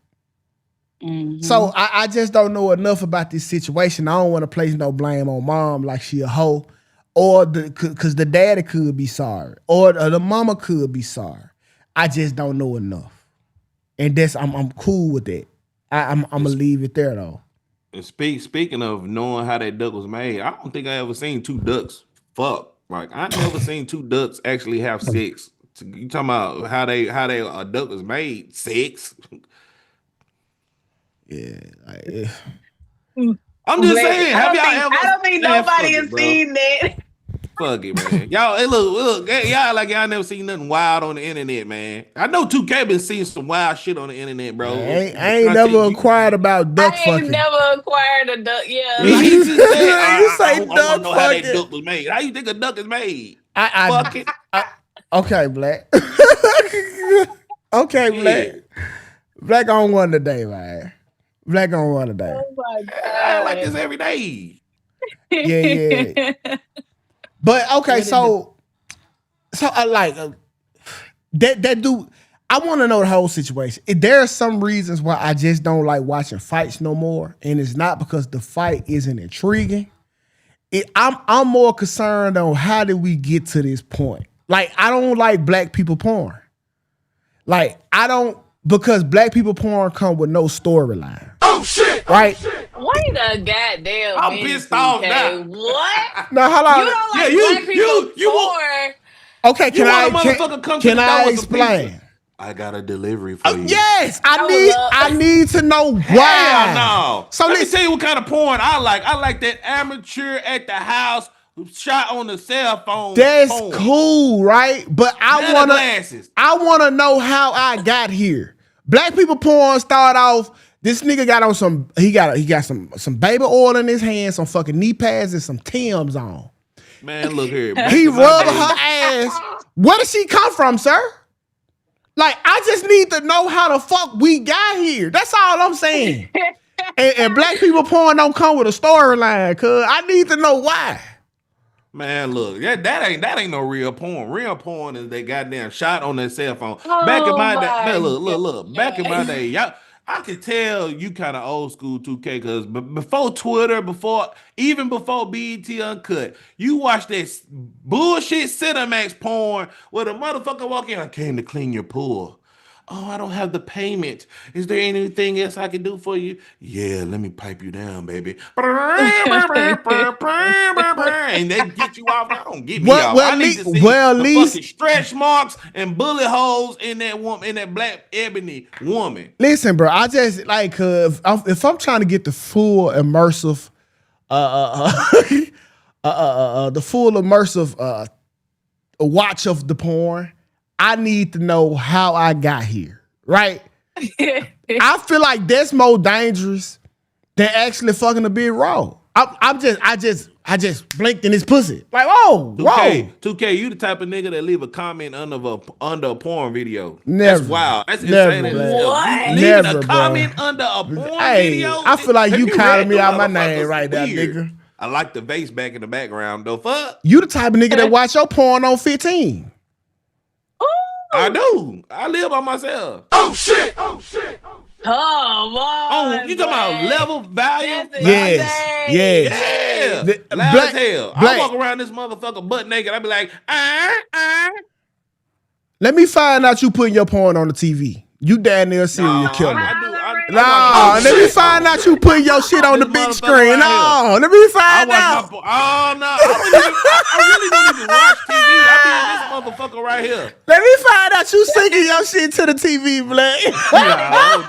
Mm-hmm. So I just don't know enough about this situation. I don't want to place no blame on mom like she a hoe, or because the daddy could be sorry, or the mama could be sorry. I just don't know enough, and that's I'm cool with that. I'm gonna leave it there though. And speaking of knowing how that duck was made, I don't think I ever seen two ducks fuck. Like I never seen two ducks actually have sex. You talking about how they a duck was made? Sex. Yeah, I'm just saying. Have y'all ever? I don't think nobody has seen that. Fuck it, man. Y'all, hey, look, y'all like y'all never seen nothing wild on the internet, man. I know 2K been seeing some wild shit on the internet, bro. I ain't never inquired about duck fucking. I ain't never acquired a duck. Yeah, you say I duck know fucking. how that duck was made. How you think a duck is made? Fuck it. Okay, Black. Okay, Black. Black on one today, man. Black on one today. Oh my god! I like this every day. Yeah. But okay, so I like that dude. I want to know the whole situation. There are some reasons why I just don't like watching fights no more, and it's not because the fight isn't intriguing. I'm more concerned on how did we get to this point. Like I don't like black people porn. Like I don't because black people porn come with no storyline. Oh shit! Right? Wait a goddamn I'm pissed off now. What? No, hold on. You don't like black people porn? Okay, can I explain? I got a delivery for you. Yes, I need to know why. Hell no. So let me tell you what kind of porn I like. I like that amateur at the house shot on the cell phone. That's cool, right? But I wanna know how I got here. Black people porn start off. This nigga got on some. He got some baby oil in his hand, some fucking knee pads, and some Timbs on. Man, look here. He rubbed her ass. Where did she come from, sir? Like, I just need to know how the fuck we got here. That's all I'm saying. and black people porn don't come with a storyline, cuz I need to know why. Man, look, that ain't no real porn. Real porn is they goddamn shot on their cell phone. Oh back in my day, my look. Back in my day, y'all, I could tell you kind of old school 2K because before Twitter, even before BET Uncut, you watched that bullshit Cinemax porn where the motherfucker walk in, I came to clean your pool. Oh, I don't have the payment. Is there anything else I can do for you? Yeah, let me pipe you down, baby. And they get you off. I don't get me off. I need to see the fucking stretch marks and bullet holes in that woman, in that black ebony woman. Listen, bro, I just like if I'm trying to get the full immersive, watch of the porn, I need to know how I got here, right? I feel like that's more dangerous than actually fucking a big role. I just I just blinked in his pussy. Like, whoa. 2K, you the type of nigga that leave a comment under a porn video. Never. That's wild. That's Never, insane. What? Leaving a comment under a porn video? I feel like you calling me out my name motherfuckers right there, weird. nigga. I like the vase back in the background, though. Fuck. You the type of nigga that watch your porn on 15. I do. I live by myself. Oh, boy. You talking about level value? Yes. Yeah. Loud as hell. Black. I walk around this motherfucker butt naked. I be like, Let me find out you putting your porn on the TV. You damn near serial killer. I Let me find out you putting your shit on the big screen. No, let me find out. I really don't even watch TV. I be in this motherfucker right here. Let me find out you singing your shit to the TV, Black. That's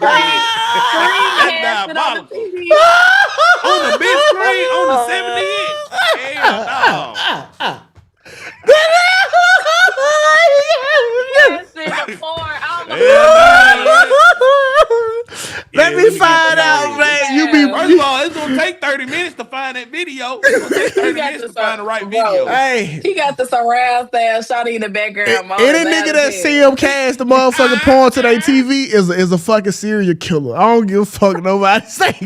diabolical. On the big screen, on the 70 inch. Hell no. Let me find out, man. First of all, it's gonna take 30 minutes to find that video. It's gonna take 30 minutes to find the right video. Hey, he got the surround sound shawty in the background. Any nigga that see him cast the motherfucking porn to their TV is a fucking serial killer. I don't give a fuck nobody say.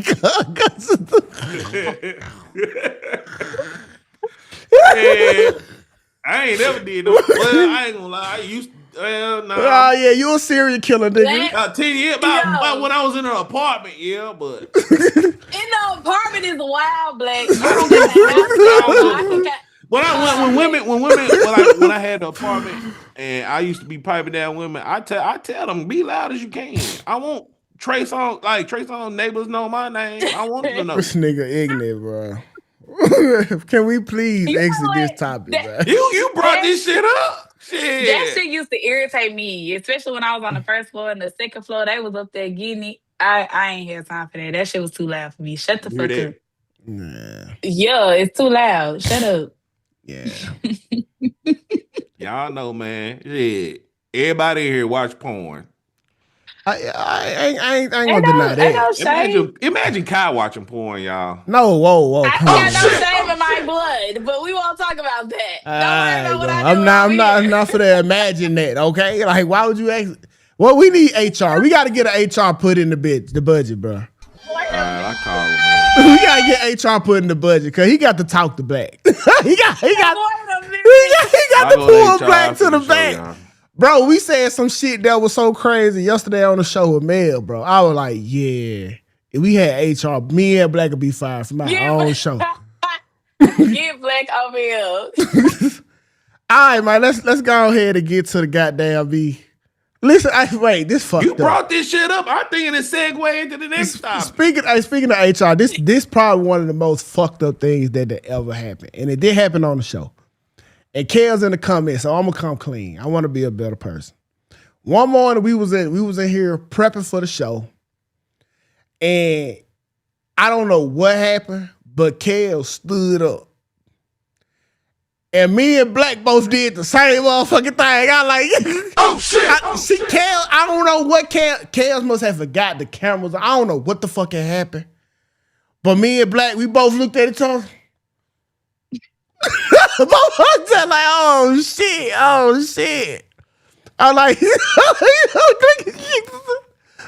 Yeah, I ain't never did no. Well, I ain't gonna lie. I used to. Well, no. Oh yeah, you a serial killer, nigga. 10 years about when I was in an apartment, yeah, but in the apartment is wild, Black. You don't get that. when I had the apartment and I used to be piping down women, I tell them be loud as you can. I want Trey Songz neighbors know my name. I want them to know. This nigga ignorant, bro. Can we please exit this topic, bro? You brought this shit up. Shit. That shit used to irritate me, especially when I was on the first floor and the second floor. They was up there getting it. I ain't had time for that. That shit was too loud for me. Shut the fuck up. Nah. Yeah, it's too loud. Shut up. Yeah. Y'all know, man. Yeah. Everybody here watch porn. I ain't gonna deny that. Imagine Kai watching porn, y'all. No, whoa. I got no shame in my blood, but we won't talk about that. Don't worry about what I do. I'm not for that. Imagine that, okay? Like, why would you ask? Well, we need HR. We got to get an HR put in the budget, bro. I call him, man. We gotta get HR put in the budget because he got to talk the back. he got to pull Black to the back. Y'all. Bro, we said some shit that was so crazy yesterday on the show with Mel, bro. I was like, yeah. If we had HR, me and Black would be fired from my own show. Get Black over here. All right, man. Let's go ahead and get to the goddamn B. Listen, wait, this fucked up. You brought this shit up. I'm thinking it segue into the next topic. Speaking of HR, this probably one of the most fucked up things that ever happened. And it did happen on the show. And Kale's in the comments, so I'm gonna come clean. I want to be a better person. One morning we was in here prepping for the show, and I don't know what happened, but Kale stood up, and me and Black both did the same motherfucking thing. I like, oh shit! Kale. I don't know what Kale must have forgot the cameras. I don't know what the fuck had happened, but me and Black, we both looked at each other. Like, oh shit. I'm like,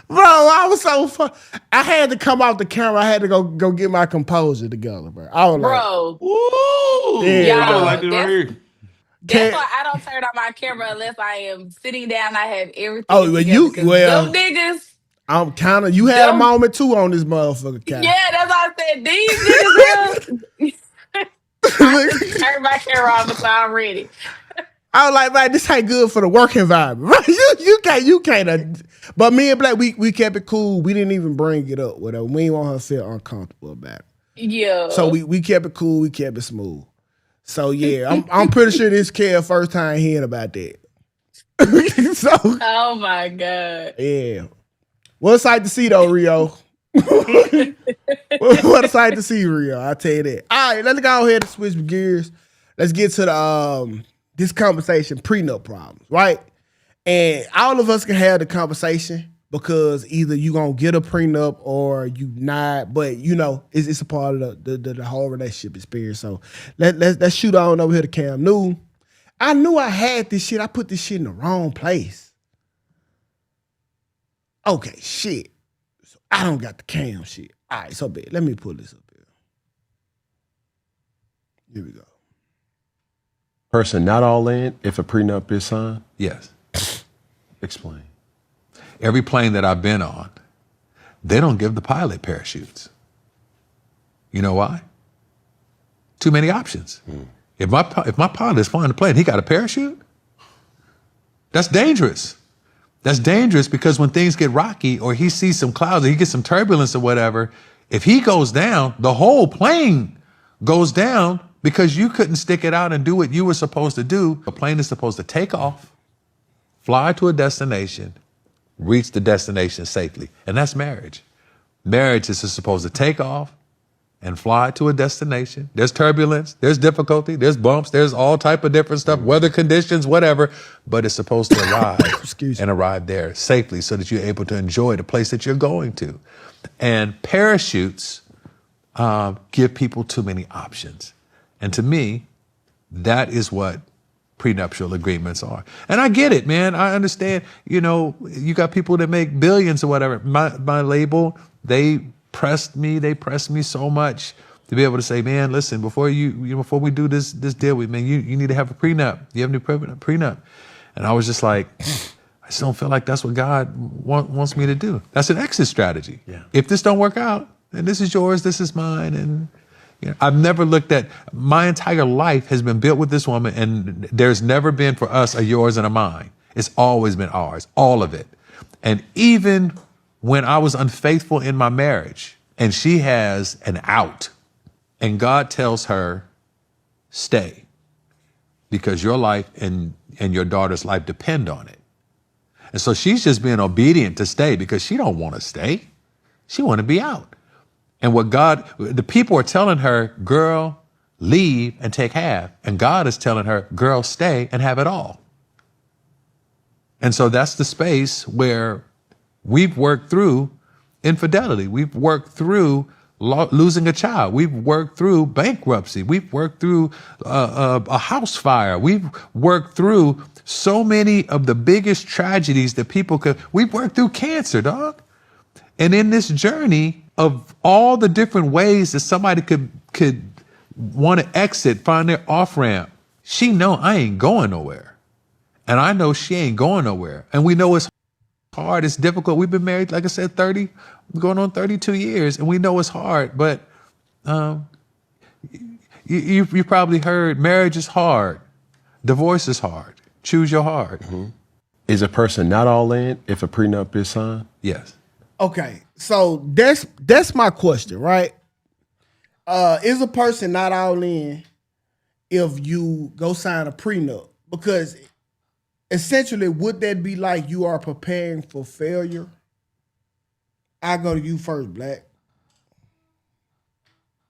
bro, I was so fun. I had to come off the camera. I had to go get my composure together, bro. I was bro. Like, ooh, yeah, I don't like this right here. That's why I don't turn on my camera unless I am sitting down. I have everything. Oh, well, them niggas. I'm kind of. You had a moment too on this motherfucker. Yeah, that's why I said these niggas. Turn my camera off until I'm ready. I was like, man, this ain't good for the work environment. Right? You can't. But me and Black, we kept it cool. We didn't even bring it up. Whatever. We didn't want her to feel uncomfortable about it. Yeah. So we kept it cool. We kept it smooth. So yeah, I'm pretty sure this kid first time hearing about that. So. Oh my God. Yeah. What a sight to see though, Rio. What a sight to see, Rio. I'll tell you that. All right, let's go ahead and switch gears. Let's get to the this conversation, prenup problems, right? And all of us can have the conversation, because either you gonna get a prenup or you not. But you know, it's a part of the whole relationship experience. So let's shoot on over here to Cam Newton. I knew I had this shit. I put this shit in the wrong place. Okay, shit. So I don't got the Cam shit. All right, so bad. Let me pull this up here. Here we go. Person not all in if a prenup is signed? Yes. Explain. Every plane that I've been on, they don't give the pilot parachutes. You know why? Too many options. If my pilot is flying the plane, he got a parachute? That's dangerous. That's dangerous because when things get rocky or he sees some clouds or he gets some turbulence or whatever, if he goes down, the whole plane goes down because you couldn't stick it out and do what you were supposed to do. A plane is supposed to take off, fly to a destination, reach the destination safely. And that's marriage. Marriage is supposed to take off and fly to a destination. There's turbulence, there's difficulty, there's bumps, there's all type of different stuff, weather conditions, whatever, but it's supposed to arrive and arrive there safely so that you're able to enjoy the place that you're going to. And parachutes give people too many options. And to me, that is what prenuptial agreements are. And I get it, man. I understand, you know, you got people that make billions or whatever. My label, they pressed me so much to be able to say, man, listen, before we do this deal with, man, you need to have a prenup. You have a new prenup. And I was just like, I just don't feel like that's what God wants me to do. That's an exit strategy. Yeah. If this don't work out, then this is yours, this is mine. And you know, I've never looked at, my entire life has been built with this woman, and there's never been for us a yours and a mine. It's always been ours, all of it. And even when I was unfaithful in my marriage and she has an out and God tells her, stay, because your life and your daughter's life depend on it. And so she's just being obedient to stay because she don't want to stay. She want to be out. And the people are telling her, girl, leave and take half. And God is telling her, girl, stay and have it all. And so that's the space where we've worked through infidelity. We've worked through losing a child. We've worked through bankruptcy. We've worked through a house fire. We've worked through so many of the biggest tragedies that people could. We've worked through cancer, dog. And in this journey of all the different ways that somebody could want to exit, find their off-ramp, she know I ain't going nowhere. And I know she ain't going nowhere. And we know it's hard, it's difficult. We've been married, like I said, going on 32 years, and we know it's hard. But you probably heard marriage is hard. Divorce is hard. Choose your heart. Mm-hmm. Is a person not all in if a prenup is signed? Yes. Okay, so that's my question, right? Is a person not all in if you go sign a prenup? Because essentially, would that be like you are preparing for failure? I go to you first, Black.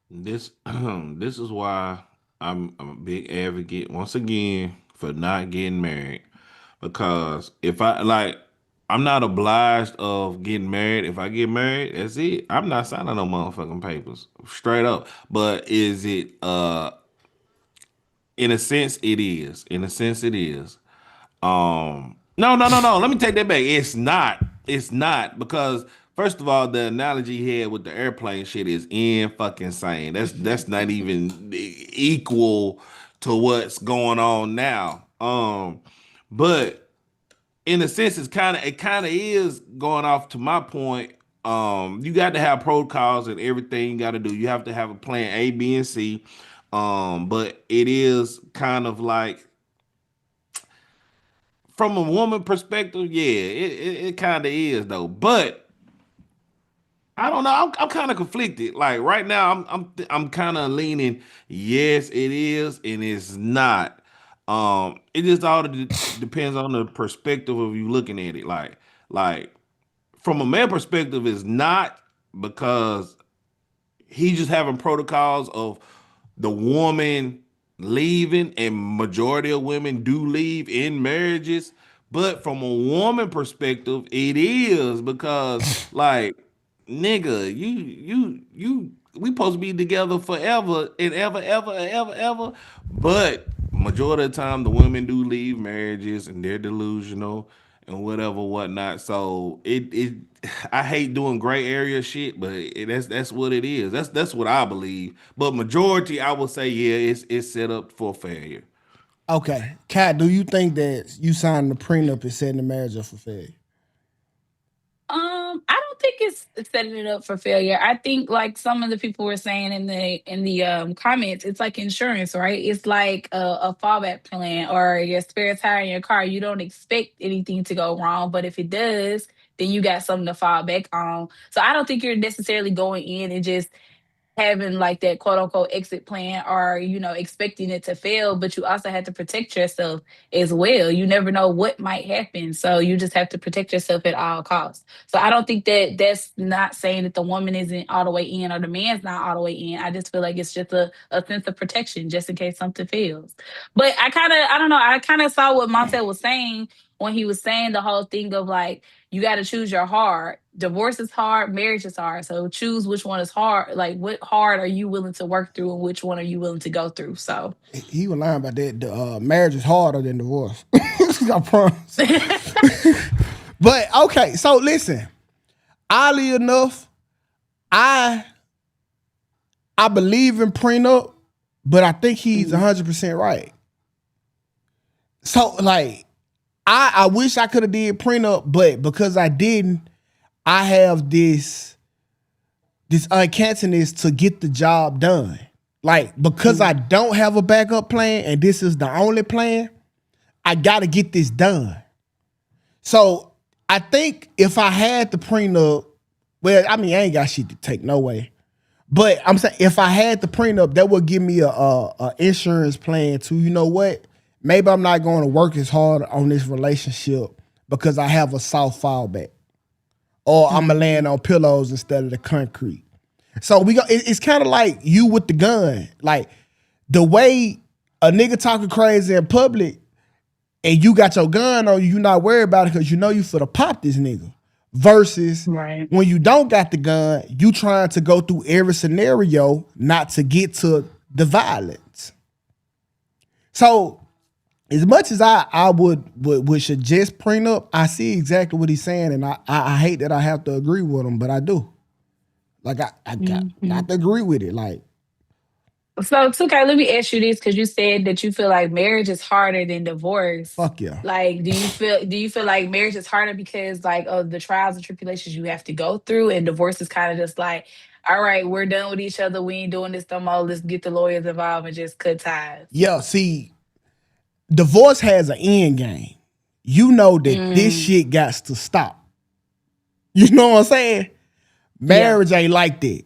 This is why I'm a big advocate once again for not getting married, because if I'm not obliged of getting married. If I get married, that's it. I'm not signing no motherfucking papers, straight up. But is it? In a sense, it is. In a sense, it is. No. Let me take that back. It's not. It's not, because first of all, the analogy he had with the airplane shit is fucking insane. That's not even equal to what's going on now. But in a sense, it kind of is going off to my point. You got to have protocols and everything you got to do. You have to have a plan A, B, and C. But it is kind of like, from a woman perspective, yeah, it kind of is though. But I don't know. I'm kind of conflicted. Like right now, I'm kind of leaning. Yes, it is, and it's not. It just all depends on the perspective of you looking at it. Like from a man perspective, it's not, because he's just having protocols of the woman leaving, and majority of women do leave in marriages. But from a woman perspective, it is because like nigga, we supposed to be together forever and ever. But majority of the time, the women do leave marriages and they're delusional and whatnot. So I hate doing gray area shit, but that's what it is. That's what I believe. But majority, I would say, yeah, it's set up for failure. Okay, Kat, do you think that you signing the prenup is setting the marriage up for failure? I don't think it's setting it up for failure. I think like some of the people were saying in the comments, it's like insurance, right? It's like a fallback plan or your spare tire in your car. You don't expect anything to go wrong, but if it does, then you got something to fall back on. So I don't think you're necessarily going in and just having like that quote unquote exit plan or expecting it to fail, but you also have to protect yourself as well. You never know what might happen, so you just have to protect yourself at all costs. So I don't think that that's not saying that the woman isn't all the way in or the man's not all the way in. I just feel like it's just a sense of protection just in case something fails. But I don't know, I kind of saw what Montel was saying when he was saying the whole thing of like, you got to choose your hard. Divorce is hard, marriage is hard. So choose which one is hard. Like, what hard are you willing to work through, and which one are you willing to go through? So he was lying about that. The marriage is harder than divorce. I promise. But okay, so listen. Oddly enough, I believe in prenup, but I think he's 100% right. So like, I wish I could have did prenup, but because I didn't, I have this uncanciness to get the job done. Like, because I don't have a backup plan and this is the only plan, I got to get this done. So I think if I had the prenup, well, I mean, I ain't got shit to take, no way. But I'm saying if I had the prenup, that would give me a insurance plan to, you know what? Maybe I'm not going to work as hard on this relationship because I have a soft fallback. Or I'm going to land on pillows instead of the concrete. So it's kind of like you with the gun. Like the way a nigga talking crazy in public and you got your gun on you not worried about it because you know you finna pop this nigga. Versus when you don't got the gun, you trying to go through every scenario not to get to the violence. So as much as I would suggest prenup, I see exactly what he's saying, and I hate that I have to agree with him, but I do. Like I got to agree with it. Like, so Tukay, let me ask you this, because you said that you feel like marriage is harder than divorce. Fuck yeah. Like, do you feel like marriage is harder because like of the trials and tribulations you have to go through, and divorce is kind of just like, all right, we're done with each other, we ain't doing this no more, let's get the lawyers involved and just cut ties? Yeah, see, divorce has an end game. You know that this shit got to stop. You know what I'm saying? Marriage ain't like that.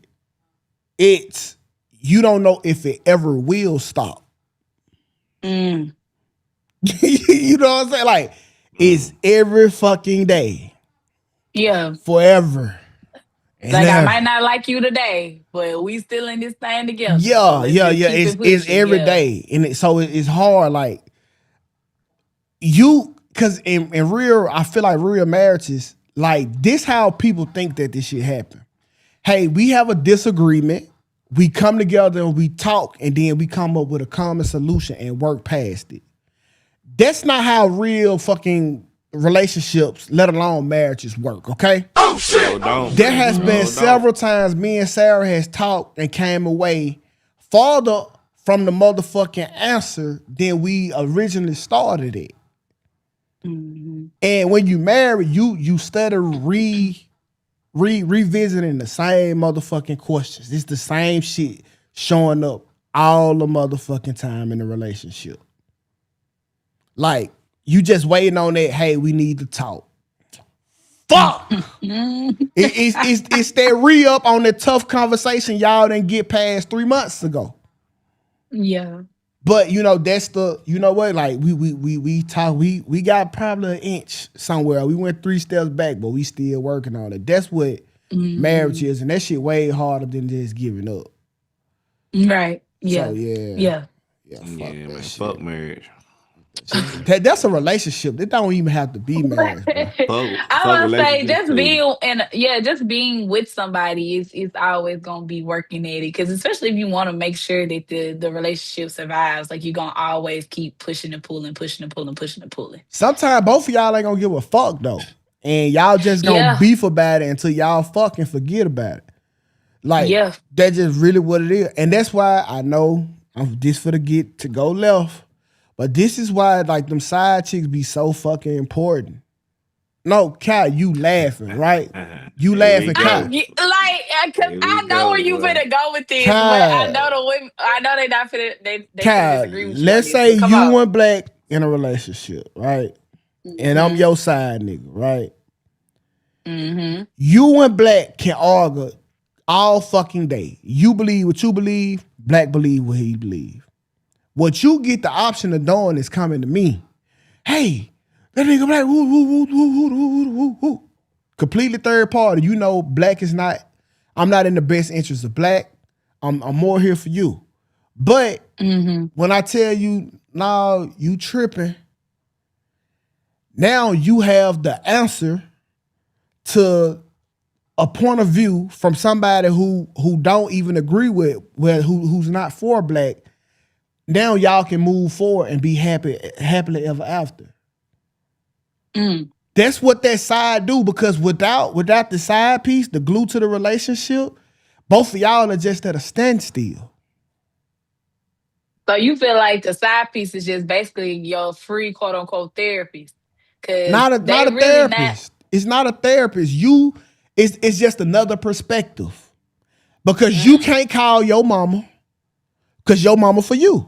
It's, you don't know if it ever will stop. You know what I'm saying? Like, it's every fucking day. Yeah. Forever. And like, I might not like you today, but we still in this thing together. Yeah. It's every day. And so it's hard, like, because in real, I feel like real marriages, like, this how people think that this shit happen. Hey, we have a disagreement, we come together and we talk, and then we come up with a common solution and work past it. That's not how real fucking relationships, let alone marriages, work, okay? Oh shit! There has been several times me and Sarah has talked and came away farther from the motherfucking answer than we originally started it. And when you marry, you study revisiting the same motherfucking questions. It's the same shit showing up all the motherfucking time in the relationship. Like, you just waiting on that, hey, we need to talk. Fuck! It's that re-up on that tough conversation y'all didn't get past 3 months ago. Yeah. But that's the, you know what, like we talk, we got probably an inch somewhere. We went 3 steps back, but we still working on it. That's what marriage is, and that shit way harder than just giving up. Right. Yeah. So man, fuck marriage. That's a relationship. They don't even have to be marriage, bro. I want to say just being with somebody is always gonna be working at it, because especially if you want to make sure that the relationship survives, like you're gonna always keep pushing and pulling, pushing and pulling, pushing and pulling. Sometimes both of y'all ain't gonna give a fuck though, and y'all just gonna beef about it until y'all fucking forget about it. Like that's just really what it is, and that's why I know I'm just for the get to go left. But this is why, like, them side chicks be so fucking important. No, Kai, you laughing, right? You laughing, Kai. Cause I know where you finna go with this, Kai, but I know the women. I know they not finna. They Kai, disagree with you. Let's say you and Black in a relationship, right? And I'm your side nigga, right? Mm-hmm. You and Black can argue all fucking day. You believe what you believe. Black believe what he believe. What you get the option of doing is coming to me. Hey, that nigga Black, woo. Completely third party. You know, Black is not, I'm not in the best interest of Black. I'm more here for you. But when I tell you, nah, you tripping, now you have the answer to a point of view from somebody who don't even agree with, who's not for Black. Now y'all can move forward and be happily ever after. That's what that side do, because without the side piece, the glue to the relationship, both of y'all are just at a standstill. So you feel like the side piece is just basically your free quote unquote therapist? Not a therapist. It's not a therapist. It's just another perspective. Because you can't call your mama, because your mama for you.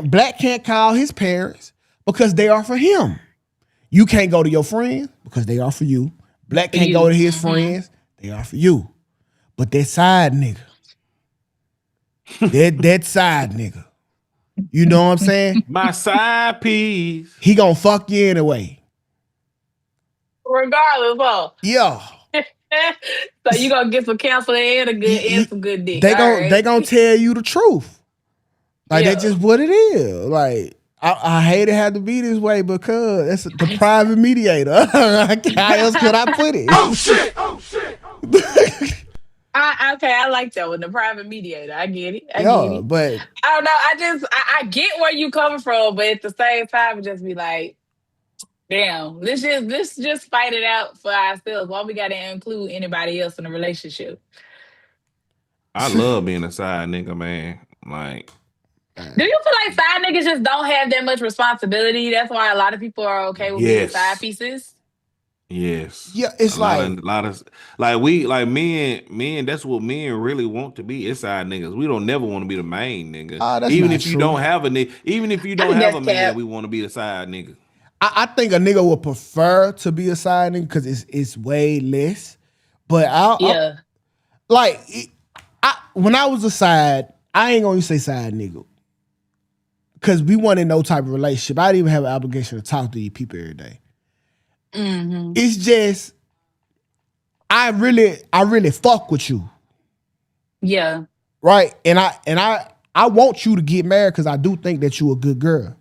Black can't call his parents because they are for him. You can't go to your friends because they are for you. Black can't go to his friends, they are for you. But that side nigga, that side nigga, you know what I'm saying? My side piece. He gonna fuck you anyway. Regardless, huh? Yeah. So you gonna get some counseling and some good dick. They gonna tell you the truth. Like, that's just what it is. Like, I hate it had to be this way because it's the private mediator. How else could I put it? Oh shit! I like that one, the private mediator. I get it. I get it. But I don't know. I get where you coming from, but at the same time, just be like, damn, let's just fight it out for ourselves. Why we gotta include anybody else in the relationship? I love being a side nigga, man. Like, do you feel like side niggas just don't have that much responsibility? That's why a lot of people are okay with being side pieces. Yes. Yeah, it's a lot of men. That's what men really want to be. It's side niggas. We don't never want to be the main nigga. Even if you don't have a nigga, even if you don't have a man, we want to be the side nigga. I think a nigga would prefer to be a side nigga because it's way less. But when I was a side, I ain't gonna say side nigga. Because we wanted no type of relationship. I didn't even have an obligation to talk to these people every day. Mm-hmm. It's just, I really fuck with you. Yeah. Right? And I want you to get married because I do think that you a good girl.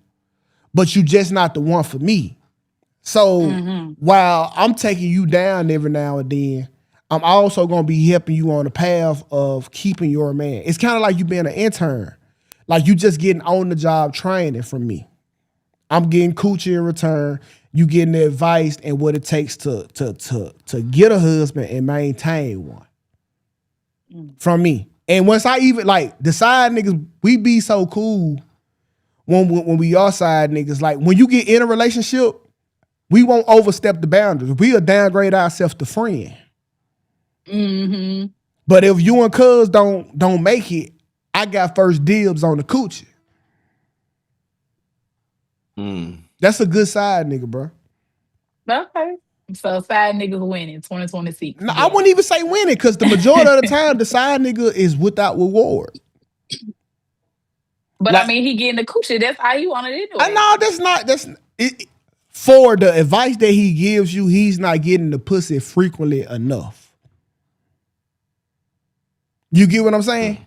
But you just not the one for me. So while I'm taking you down every now and then, I'm also gonna be helping you on the path of keeping your man. It's kind of like you being an intern. Like, you just getting on the job training from me. I'm getting coochie in return. You getting the advice and what it takes to get a husband and maintain one from me. And once I even, like, the side niggas, we be so cool when we are side niggas. Like, when you get in a relationship, we won't overstep the boundaries. We'll downgrade ourselves to friend. Mm-hmm. But if you and cuz don't make it, I got first dibs on the coochie. That's a good side nigga, bro. Okay. So side niggas winning 2026. No, I wouldn't even say winning, because the majority of the time, the side nigga is without reward. But like, I mean, he getting the coochie. That's how he wanted it anyway. No, that's for the advice that he gives you, he's not getting the pussy frequently enough. You get what I'm saying?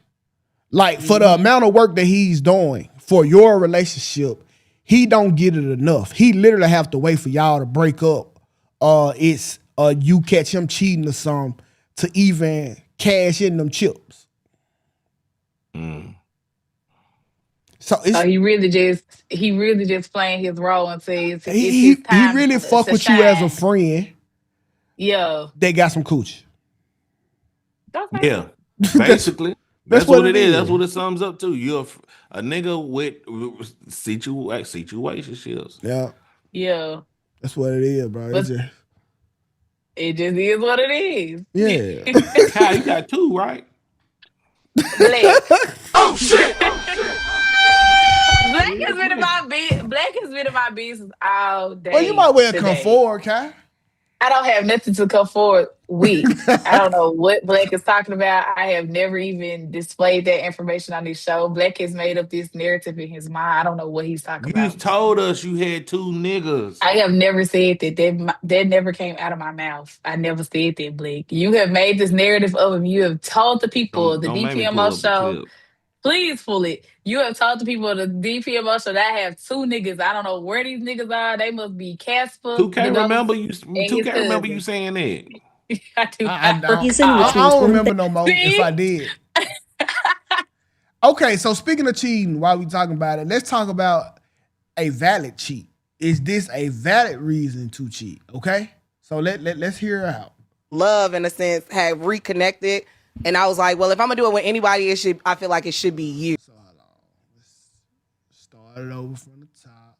Like, for the amount of work that he's doing for your relationship, he don't get it enough. He literally have to wait for y'all to break up. It's you catch him cheating or something to even cash in them chips. So he really just playing his role until it's he his time. He really fuck with shine. you as a friend. Yeah. They got some coochie. Okay. Yeah. Basically. That's what what it it is. is. That's what it sums up to. You're a nigga with situationships. Yeah. Yeah. That's what it is, bro. But it just is what it is. Yeah. Kyle, you got 2, right? Black. Oh shit! Black has been in my business all day. Well, you might well today. come forward, Kai. I don't have nothing to come forward with. I don't know what Black is talking about. I have never even displayed that information on this show. Black has made up this narrative in his mind. I don't know what he's talking about. You told us you had 2 niggas. I have never said that. That never came out of my mouth. I never said that, Blake. You have made this narrative of him. You have told the people, the DPMO show. Please pull it. You have told the people the DPMO show that I have 2 niggas. I don't know where these niggas are. They must be Casper. Tukay remember you saying that. I don't remember no more if I did. Okay, so speaking of cheating, while we talking about it, let's talk about a valid cheat. Is this a valid reason to cheat? Okay? So let's hear it out. Love, in a sense, had reconnected. And I was like, well, if I'm going to do it with anybody, I feel like it should be you. So hold on. Let's start it over from the top.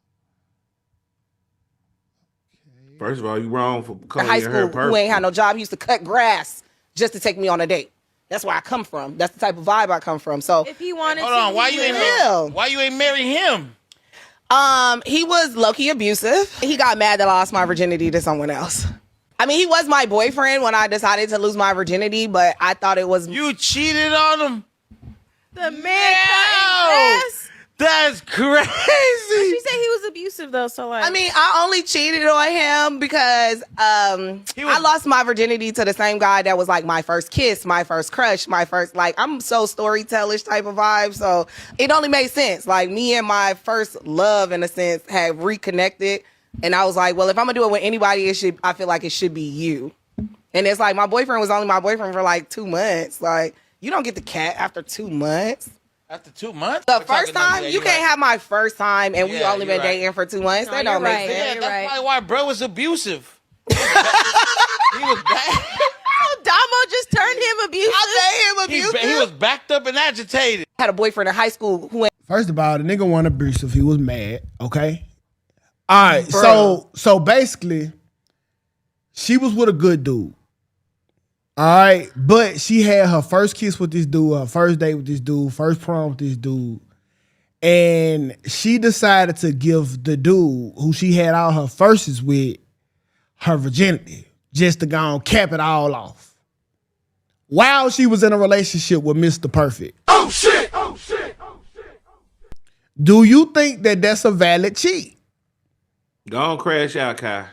Okay. First of all, you wrong for calling high her school who ain't had no job. He used to cut grass just to take me on a date. That's where I come from. That's the type of vibe I come from. So if he wanted hold on, why you ain't marry him? He was low-key abusive. He got mad that I lost my virginity to someone else. I mean, he was my boyfriend when I decided to lose my virginity, but I thought it was... You cheated on him? The man cutting grass? That's crazy. She said he was abusive, though, so like... I mean, I only cheated on him because I lost my virginity to the same guy that was like my first kiss, my first crush, my first... Like, I'm so storytellish type of vibe, so it only made sense. Like, me and my first love, in a sense, had reconnected. And I was like, well, if I'm going to do it with anybody, I feel like it should be you. And it's like, my boyfriend was only my boyfriend for like 2 months. Like, you don't get the cat after 2 months. After 2 months? The first time? You can't have my first time and we only been dating for 2 months. No, that don't make right. sense. Yeah, that's probably why bro was abusive. He was back. Damo just turned him abusive. I made him abusive. He was backed up and agitated. I had a boyfriend in high school who went... First of all, the nigga wasn't abusive. He was mad, okay? All right, so basically, she was with a good dude. All right, but she had her first kiss with this dude, her first date with this dude, first prom with this dude, and she decided to give the dude who she had all her firsts with her virginity, just to go and cap it all off. While she was in a relationship with Mr. Perfect. Oh shit! Oh shit! Oh shit! Do you think that that's a valid cheat? Go on, crash out, Kai.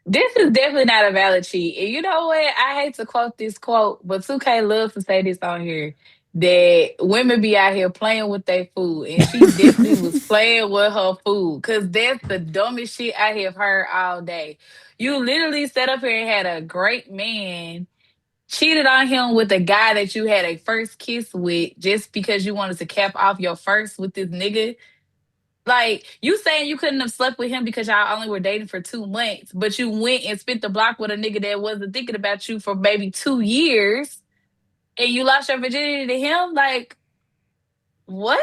This is definitely not a valid cheat. And you know what? I hate to quote this quote, but Tukay loves to say this on here, that women be out here playing with their food. And she definitely was playing with her food, because that's the dumbest shit I have heard all day. You literally sat up here and had a great man, cheated on him with a guy that you had a first kiss with just because you wanted to cap off your first with this nigga. Like, you saying you couldn't have slept with him because y'all only were dating for 2 months, but you went and spent the block with a nigga that wasn't thinking about you for maybe 2 years, and you lost your virginity to him? Like, what?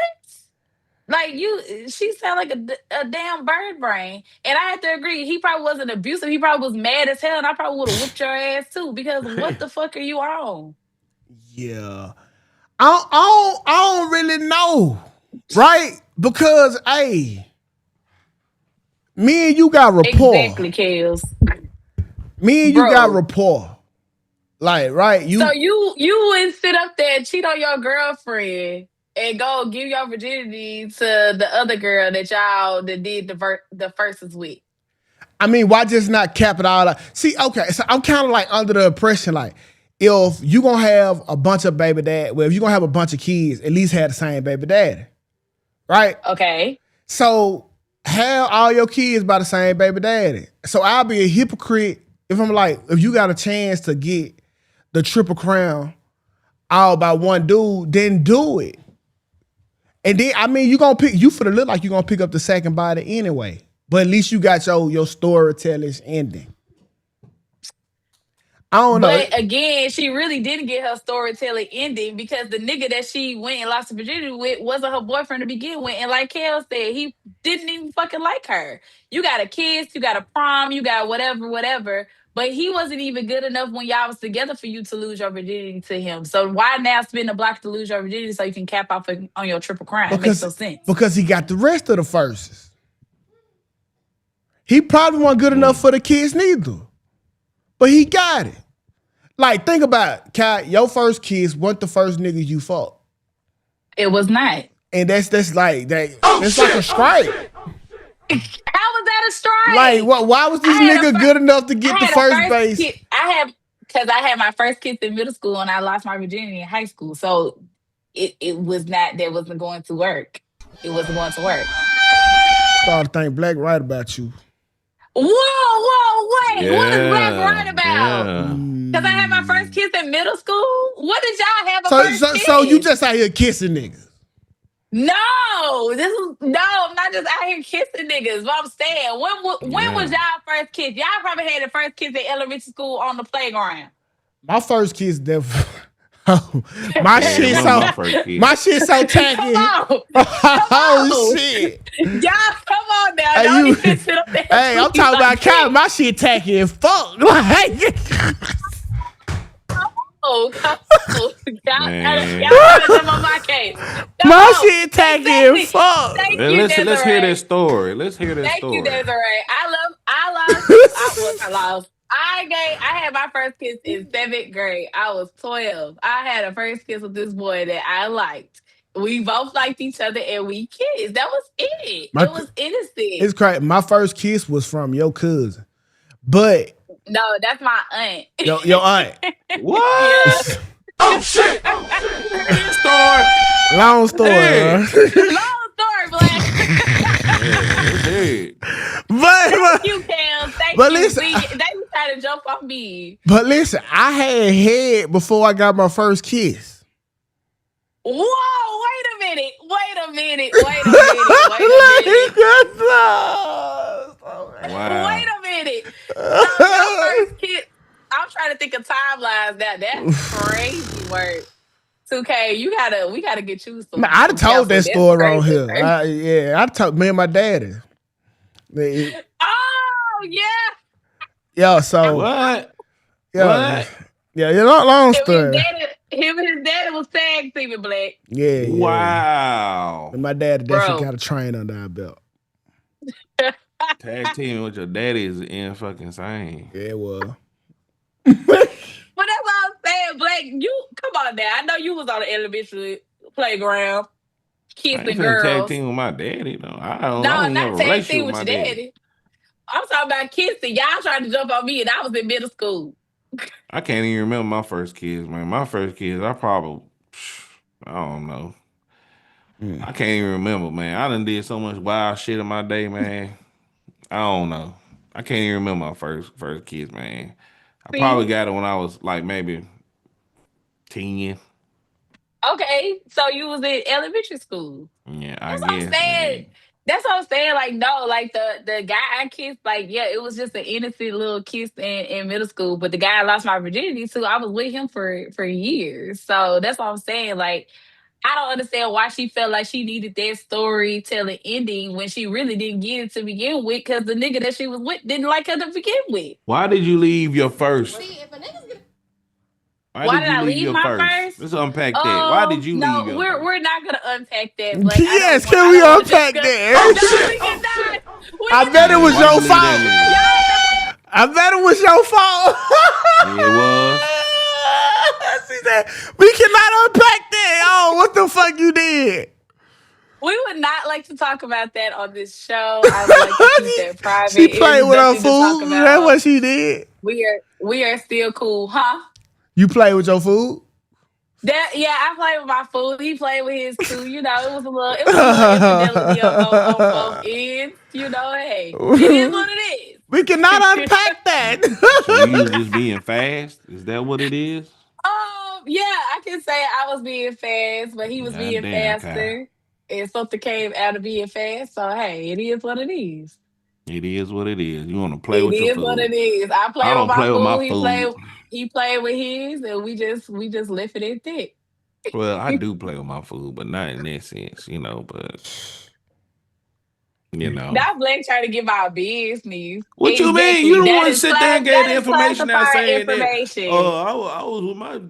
Like, she sound like a damn bird brain. And I have to agree, he probably wasn't abusive. He probably was mad as hell, and I probably would have whooped your ass too, because what the fuck are you on? Yeah. I don't really know. Right? Because, hey, me and you got rapport. Exactly, Kels. Me and you got rapport. Like, right? So you would sit up there and cheat on your girlfriend and go give your virginity to the other girl that y'all that did the firsts with. I mean, why just not cap it all out? See, okay, so I'm kind of like under the impression, like, if you gonna have a bunch of baby dad, well, if you gonna have a bunch of kids, at least have the same baby daddy. Right? Okay. So have all your kids by the same baby daddy. So I'll be a hypocrite if I'm like, if you got a chance to get the triple crown all by one dude, then do it. And then, I mean, you finna look like you're gonna pick up the second body anyway. But at least you got your storyteller's ending. I don't know. But again, she really didn't get her storytelling ending because the nigga that she went and lost her virginity with wasn't her boyfriend to begin with. And like Kel said, he didn't even fucking like her. You got a kiss, you got a prom, you got whatever. But he wasn't even good enough when y'all was together for you to lose your virginity to him. So why now spend a block to lose your virginity so you can cap off on your triple crown? It makes no sense. Because he got the rest of the firsts. He probably wasn't good enough for the kids neither. But he got it. Like, think about it, Kai, your first kiss wasn't the first nigga you fucked. It was not. And that's like that. It's like a strike. How was that a strike? Like, why was this nigga good enough to get the first base? Because I had my first kiss in middle school and I lost my virginity in high school. So it was not, that wasn't going to work. It wasn't going to work. Started to think Black right about you. Whoa, wait. What is Black right about? Because I had my first kiss in middle school? What did y'all have first kiss? So you just out here kissing niggas? No, I'm not just out here kissing niggas. But I'm saying, when was y'all first kiss? Y'all probably had the first kiss in elementary school on the playground. My first kiss, my shit so tacky. Oh shit! Y'all, come on now. Don't even sit up there. Hey, I'm talking about Kyle. My shit tacky as fuck. Y'all on my case. My shit tacky as fuck. Let's hear that story. Thank you, Desiree. I had my first kiss in 7th grade. I was 12. I had a first kiss with this boy that I liked. We both liked each other and we kissed. That was it. It was innocent. It's crazy. My first kiss was from your cousin. But no, that's my aunt. Your aunt. What? Yeah. Oh shit! Long story. Hey. Long story, Black. Hey. Thank you, Cam. Thank you. Listen, they was trying to jump off me. But listen, I had head before I got my first kiss. Whoa, wait a minute. Wow. Wait a minute. So your first kiss, I'm trying to think of timelines now. That's crazy work. Tukay, we gotta get you some. I told that story on here. I told me and my daddy. Oh yeah. Yeah. So what? Yeah. What? Yeah. Long story. Him and his daddy was tag teaming, Black. Yeah. Wow. And my daddy definitely got a train under our belt. Tag teaming with your daddy is in fucking insane. Yeah, it was. But that's what I'm saying, Black. You come on now. I know you was on the elementary playground kissing girls. Tag team with my daddy, though. I don't not tag team with your daddy. I'm talking about kissing. Y'all tried to jump on me, and I was in middle school. I can't even remember my first kiss, man. My first kiss, I don't know. I can't even remember, man. I done did so much wild shit in my day, man. I don't know. I can't even remember my first kiss, man. I probably got it when I was like maybe 10. Okay, so you was in elementary school. Yeah, That's what I'm saying. That's what I'm saying. Like, no, like the guy I kissed, like, yeah, it was just an innocent little kiss in middle school. But the guy I lost my virginity to, I was with him for years. So that's what I'm saying. Like, I don't understand why she felt like she needed that storytelling ending when she really didn't get it to begin with, because the nigga that she was with didn't like her to begin with. Why did you leave your first? Why did I leave my first? Let's unpack that. Why did you leave your first? We're not going to unpack that. But yes, can we unpack that? I bet it was your fault. I bet it was your fault. It was. She said, we cannot unpack that. Oh, what the fuck you did? We would not like to talk about that on this show. I would like to keep that private. She played with her food. That's what she did. We are still cool, huh? You play with your food? I played with my food. He played with his too. You know, it was a little infidelity on both ends. You know, hey, it is what it is. We cannot unpack that. So you was just being fast? Is that what it is? Yeah, I can say I was being fast, but he was God being damn, Kai. faster, and something came out of being fast. So hey, it is what it is. It is what it is. You want to play It with your is what food. it is. I play I with don't my play with my food. food. He played with his, and we just left it at that. Well, I do play with my food, but not in that sense, but Now Blake trying to give our business. What you mean? You Exactly. don't want to sit there and get That the is information out classified saying that information. I was with my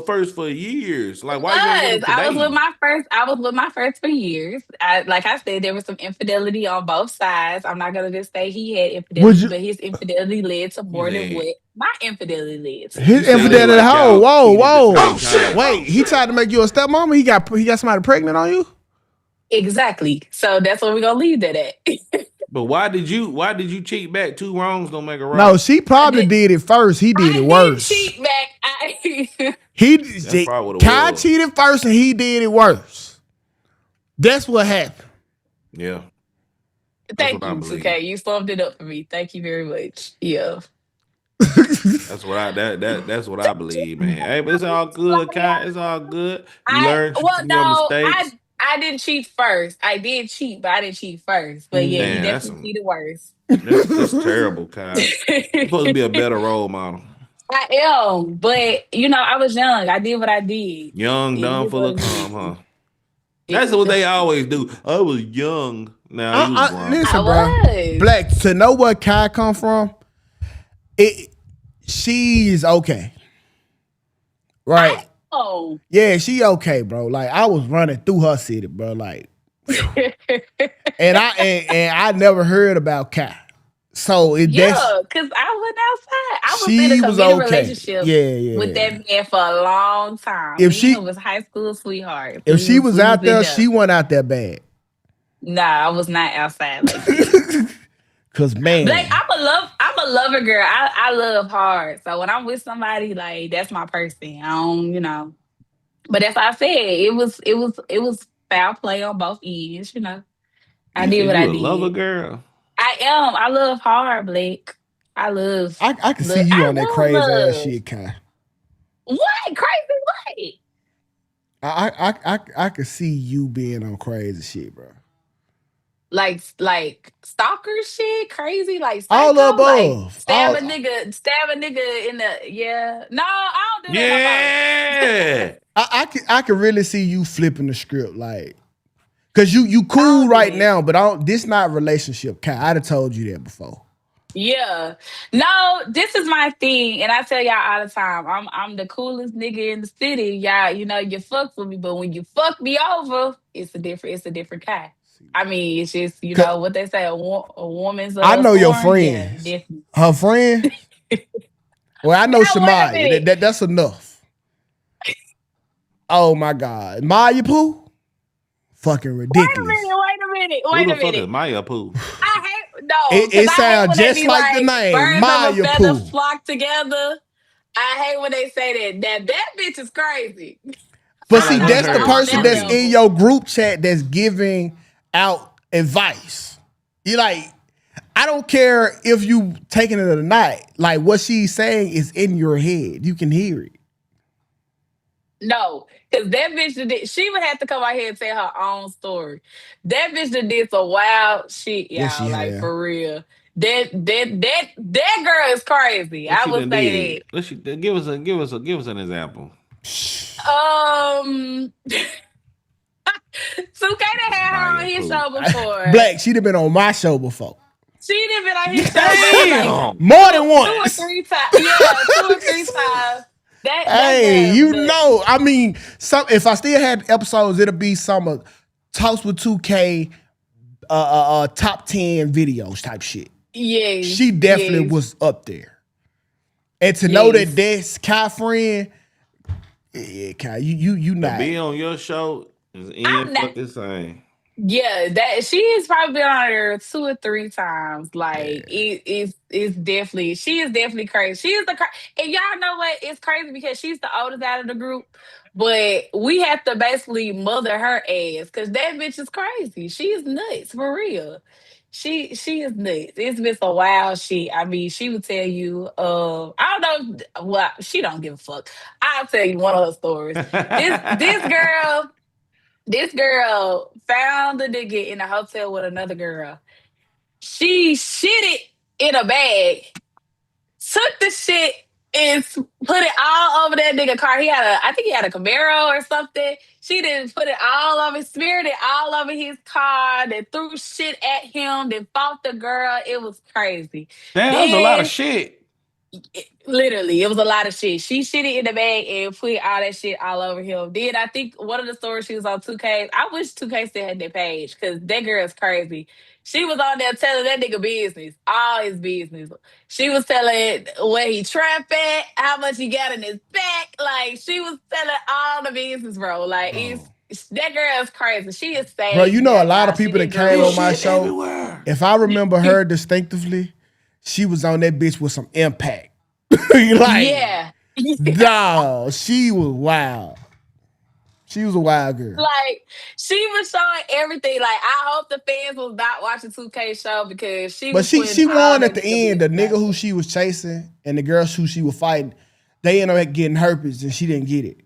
first for years. Like, why you ain't with him I was today? with my first for years. Like I said, there was some infidelity on both sides. I'm not gonna just say he had infidelity, but his infidelity led to more than what my infidelity led to. His infidelity. Like whoa. Oh, wait, he tried to make you a stepmama? He got somebody pregnant on you? Exactly. So that's where we're gonna leave that at. But why did you cheat back? Two wrongs don't make a right. No, she probably did it first. He did it worse. Cheat back. Kai cheated first and he did it worse. That's what happened. Yeah. Thank you, Tukay. You summed it up for me. Thank you very much. Yeah. That's what I believe, man. Hey, but it's all good, Kai. It's all good. You learn from your mistakes. I didn't cheat first. I did cheat, but I didn't cheat first. But yeah, he definitely cheated worse. That's terrible, Kai. You're supposed to be a better role model. I am, but I was young. I did what I did. Young, dumb, full of calm, huh? That's what they always do. I was young. Now you was grown. Listen, bro. Black, to know where Kai come from, she's okay. Right. Oh. Yeah, she okay, bro. Like I was running through her city, bro. Like and I never heard about Kai. So because I went outside. I was in a committed relationship with that man for a long time. If she was high school sweetheart. If she was out there, she went out there bad. Nah, I was not outside like that. Cause man, like I'm a lover girl. I love hard. So when I'm with somebody, like that's my person. I don't, But as I said, it was foul play on both ends. I did what I did. You a lover girl. I am. I love hard, Blake. I can see you on that crazy ass shit, Kai. What crazy? What? I could see you being on crazy shit, bro. Like stalker shit, crazy, like psycho, all above. Like stab a nigga in the No, I don't do that. Yeah. I can really see you flipping the script, like, cause you cool right now, but this not relationship. Kai, I'd have told you that before. Yeah, no, this is my thing, and I tell y'all all the time, I'm the coolest nigga in the city. Y'all, you fuck with me, but when you fuck me over, it's a different Kai. I mean, it's just what they say. A woman's. I know your friends. Yeah, her friend. Well, I know Shamaya. That's enough. Oh my God, Maya Poo, fucking ridiculous. Wait a minute. Who the fuck is Maya Poo? I hate It sounds just like the name Maya Poo. Flock together. I hate when they say that. That bitch is crazy. But see, that's the person that's in your group chat that's giving out advice. You like, I don't care if you taking it or not. Like what she's saying is in your head. You can hear it. No, because that bitch she would have to come out here and tell her own story. That bitch that did some wild shit, y'all. Like for real. That girl is crazy. I would say that. Give us an example. Tukay had her on his show before. Black, she'd have been on my show before. She'd have been on his show like, more than once. 2 or 3 times. Yeah, 2 or 3 times. I mean, if I still had episodes, it'll be some of Talks with Tukay, top 10 videos type shit. Yeah, she definitely was up there. And to know that that's Kai friend, yeah, Kai, you not be on your show is fucking same. Yeah, that she has probably been on there 2 or 3 times. Like it's definitely she is definitely crazy. She is and y'all know what? It's crazy because she's the oldest out of the group, but we have to basically mother her ass because that bitch is crazy. She is nuts for real. She is nuts. It's been some wild shit. I mean, she would tell you. I don't know. Well, she don't give a fuck. I'll tell you one of her stories. This girl. This girl found the nigga in a hotel with another girl. She shit it in a bag, took the shit and put it all over that nigga car. I think he had a Camaro or something. She didn't put it all over, smeared it all over his car, then threw shit at him, then fought the girl. It was crazy. Damn, that was a lot of shit. Literally, it was a lot of shit. She shit it in the bag and put all that shit all over him. Then I think one of the stories she was on 2K. I wish 2K still had that page because that girl is crazy. She was on there telling that nigga business, all his business. She was telling where he trap at, how much he got in his back. Like she was telling all the business, bro. Like that girl is crazy. She is saying, bro, you know a lot of people that came on my show. Everywhere. If I remember her distinctively, she was on that bitch with some impact. Like, yeah. Dog, she was wild. She was a wild girl. Like, she was showing everything. Like, I hope the fans was not watching 2K show because she was. But she won at the end. The nigga who she was chasing and the girls who she was fighting, they ended up getting herpes and she didn't get it.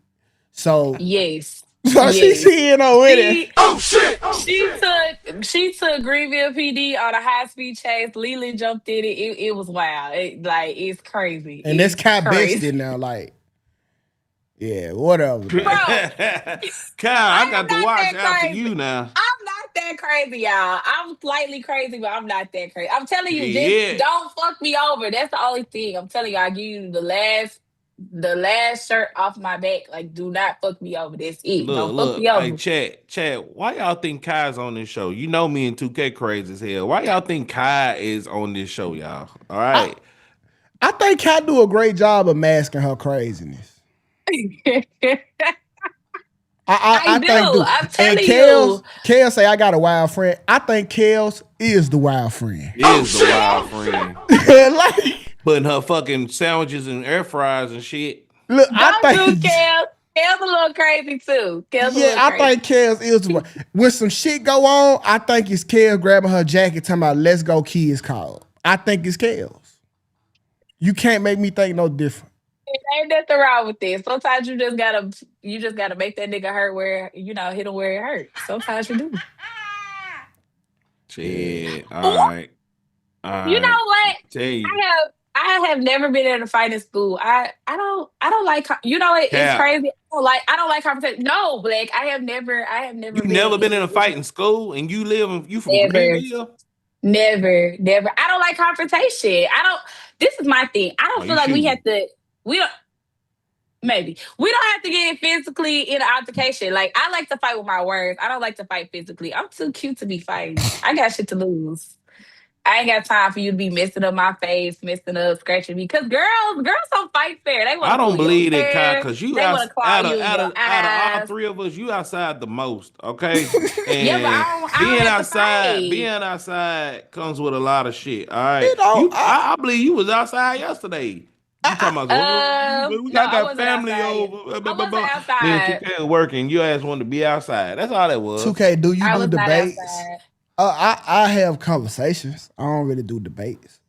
So yes. So yes. she in on with it. Oh shit! She took Greenville PD on a high speed chase. Leland jumped in it. It was wild. It's crazy. And it's that's Kai bested now. Like, yeah, whatever. Kyle, I got to watch after you now. I'm not that crazy, y'all. I'm slightly crazy, but I'm not that crazy. I'm telling you, just don't fuck me over. That's the only thing. I'm telling you, I'll give you the last shirt off my back. Like, do not fuck me over. That's it. Don't fuck me over. Hey, Chad, why y'all think Kai's on this show? You know me and 2K crazy as hell. Why y'all think Kai is on this show, y'all? All right. I think Kai do a great job of masking her craziness. I think do. I'm telling you. Kels say I got a wild friend. I think Kels is the wild friend. Is the wild friend. Like, putting her fucking sandwiches in air fryers and shit. Look, I think Kels. Kels a little crazy too. I think Kels is when some shit go on. I think it's Kels grabbing her jacket, talking about "Let's go, kids call." I think it's Kels. You can't make me think no different. Ain't nothing wrong with this. Sometimes you just gotta make that nigga hurt where hit him where it hurts. Sometimes you do. Shit. All right. You know what? Tell you. I have never been in a fight in school. I don't like it's crazy. I don't like conversation. No, Black. I have never. You never been in a fight in school, and you from Greenville? Never. I don't like confrontation. This is my thing. I don't feel like we don't have to get physically in an altercation. Like, I like to fight with my words. I don't like to fight physically. I'm too cute to be fighting. I got shit to lose. I ain't got time for you to be messing up my face, scratching me. Because girls don't fight fair. They want. I don't believe that, Kai, because you out of all three of us, you outside the most. Okay, and yeah, but being outside comes with a lot of shit. All right, I believe you was outside yesterday. You talking about we got family over. I wasn't outside. Then 2K working. Your ass wanted to be outside. That's all that was. 2K, do you do debates? I have conversations. I don't really do debates.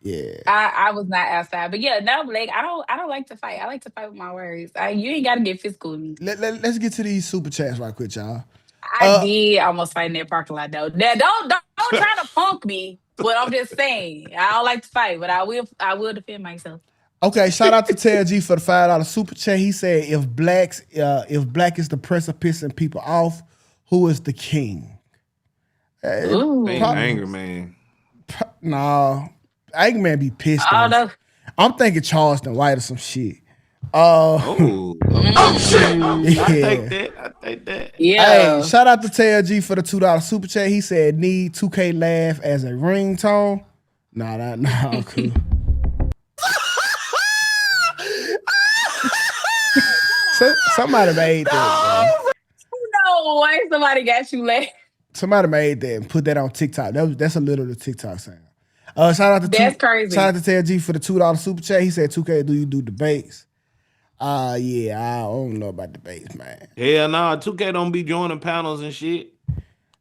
Yeah, I was not outside, but yeah, no, Blake. I don't like to fight. I like to fight with my words. You ain't got to get physical with me. Let's get to these super chats right quick, y'all. I did almost fight in that parking lot though. Now, don't try to punk me. But I'm just saying, I don't like to fight, but I will defend myself. Okay, shout out to Ted G for the $5 super chat. He said, if black is the precipice and people off, who is the king? Angry Man. No, Angry Man be pissed off. I'm thinking Charleston White or some shit. Oh shit! Yeah. I take that. Yeah. Hey, shout out to Ted G for the $2 super chat. He said, need 2K laugh as a ringtone. Nah, cool. So, somebody made that. Oh, why somebody got you late? Somebody made that and put that on TikTok. That's a little the TikTok sound. Shout out to That's crazy. Shout out to Ted G for the $2 super chat. He said, "2K, do you do debates?" Yeah, I don't know about debates, man. Hell nah, 2K don't be joining panels and shit.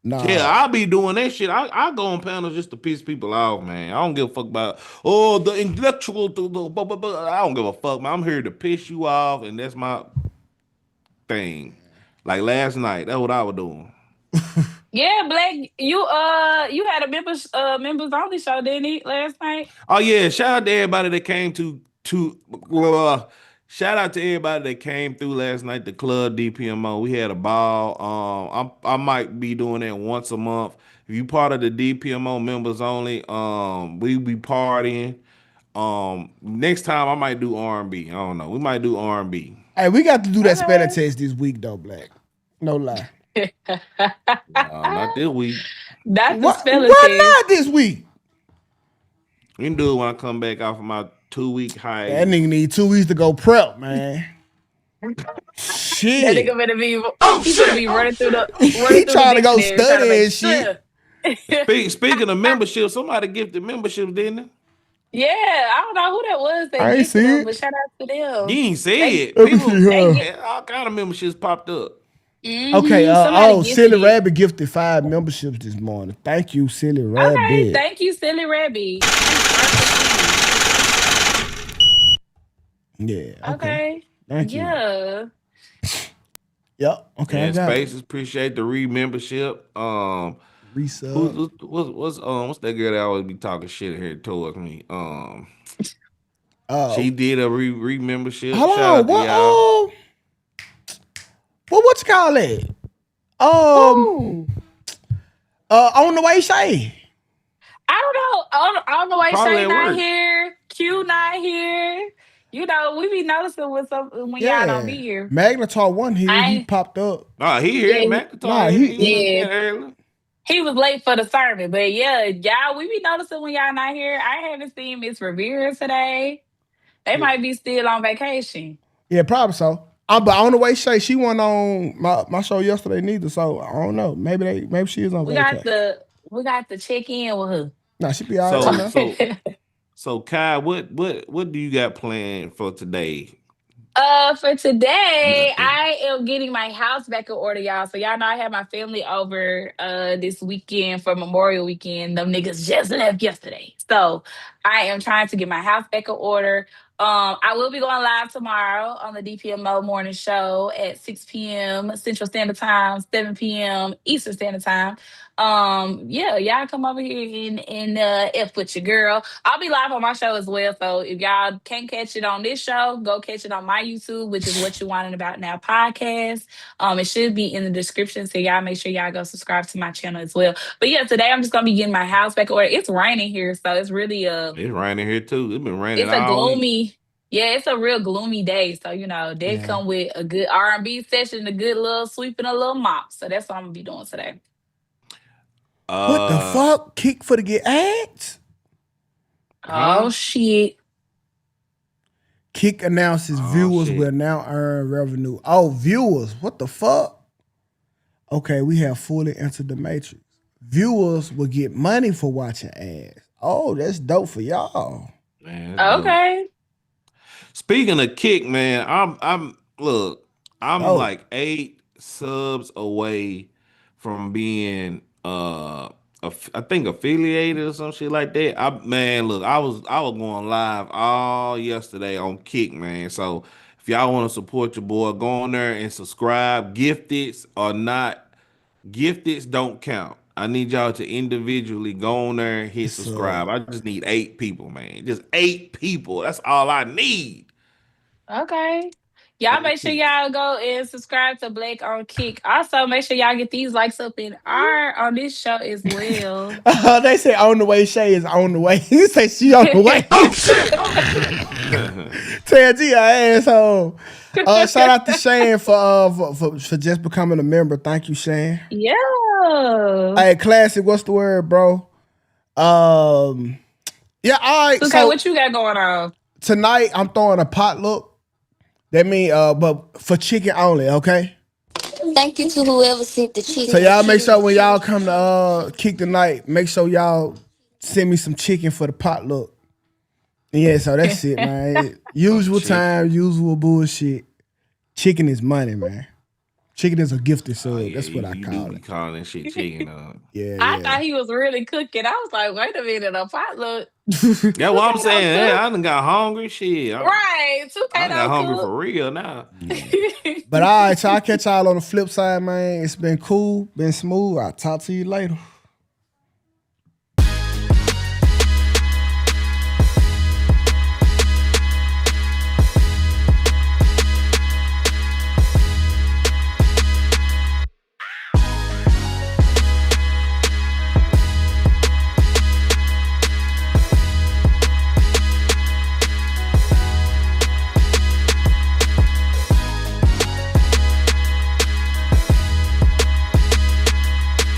Nah. Yeah, I'll be doing that shit. I go on panels just to piss people off, man. I don't give a fuck about the intellectual. I don't give a fuck, man. I'm here to piss you off, and that's my thing. Like last night, that's what I was doing. Yeah, Black, you had a members only show, didn't he, last night? Oh yeah, shout out to everybody that came shout out to everybody that came through last night. The club DPMO, we had a ball. I might be doing that once a month. If you part of the DPMO members only, we be partying. Next time I might do R&B. I don't know. We might do R&B. Hey, we got to do that spelling test this week though, Black. No lie. Not this week. That's the spelling Why test. not this week? We can do it when I come back off of my 2-week hiatus. That nigga need 2 weeks to go prep, man. Shit. That nigga better be. He's gonna be running through the. He trying to go study and shit. Speaking of membership, somebody gifted membership, didn't they? Yeah, I don't know who that was. That I ain't see it. But shout out to them. You ain't say it. Let me People, see her. all kind of memberships popped up. Okay, Silly Rabbit gifted 5 memberships this morning. Thank you, Silly Rabbit. Okay, thank you, Silly Rabbit. Yeah. Okay. Thank you. Yeah. Yep. Okay. And Spaces appreciate the re-membership. Resub. What's that girl that always be talking shit here towards me? Oh. She did a re-membership. Hold Shout out on. to y'all. What you call it? On the way, Shay. I don't know. I don't know why Probably Shay at not work. here. Q not here. You know, we be noticing when y'all don't be here. Magnetar 1 here. He popped up. Nah, he here. Yeah, Magnetar. Nah, he He was late for the sermon, but yeah, y'all, we be noticing when y'all not here. I haven't seen Miss Revere today. They might be still on vacation. Yeah, probably so. But on the way, Shay, she wasn't on my show yesterday neither. So I don't know. Maybe she is on vacation. We got to check in with her. Nah, she be all right. So Kai, what do you got planned for today? For today, I am getting my house back in order, y'all. So y'all know I had my family over this weekend for Memorial Weekend. Them niggas just left yesterday. So I am trying to get my house back in order. I will be going live tomorrow on the DPMO morning show at 6 p.m. Central Standard Time, 7 p.m. Eastern Standard Time. Yeah, y'all come over here and F with your girl. I'll be live on my show as well. So if y'all can't catch it on this show, go catch it on my YouTube, which is What You Wanted About Now podcast. It should be in the description. So y'all make sure y'all go subscribe to my channel as well. But yeah, today I'm just gonna be getting my house back in order. It's raining here, so it's really it's raining here too. It's been raining. It's a gloomy. Yeah, it's a real gloomy day. So, you know, they come with a good R&B session, a good little sweep and a little mop. So that's what I'm going to be doing today. What the fuck? Kick for to get ads? Oh, shit. Kick announces viewers will now earn revenue. Oh, viewers. What the fuck? Okay, we have fully entered the matrix. Viewers will get money for watching ads. Oh, that's dope for y'all. Man, okay. Speaking of Kick, man, I'm like 8 subs away from being I think affiliated or some shit like that. I was going live all yesterday on Kick, man. So if y'all want to support your boy, go on there and subscribe. Gifteds or not, gifteds don't count. I need y'all to individually go on there and hit subscribe. I just need 8 people, man. Just 8 people. That's all I need. Okay. Y'all make sure y'all go and subscribe to Blake on Kick. Also, make sure y'all get these likes up in R on this show as well. They say on the way, Shay is on the way. You say she on the way. Ted G, asshole. Shout out to Shane for just becoming a member. Thank you, Shane. Yeah. Hey, Classic, what's the word, bro? Yeah, all right. Okay, so what you got going on? Tonight, I'm throwing a potluck. That mean, but for chicken only, okay? Thank you to whoever sent the chicken. So y'all make sure when y'all come to kick the night, make sure y'all send me some chicken for the potluck. Yeah, so that's it, man. Usual time, usual bullshit. Chicken is money, man. Chicken is a gifted sub. That's what I call it. Calling that shit chicken. Yeah, I thought he was really cooking. I was like, wait a minute, a potluck. That's what I'm saying. Yeah, I done got hungry. Shit. Right. I got hungry for real now. But all right, so I'll catch y'all on the flip side, man. It's been cool, been smooth. I'll talk to you later.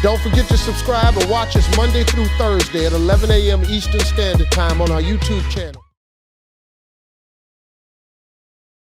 Don't forget to subscribe and watch us Monday through Thursday at 11 a.m. Eastern Standard Time on our YouTube channel.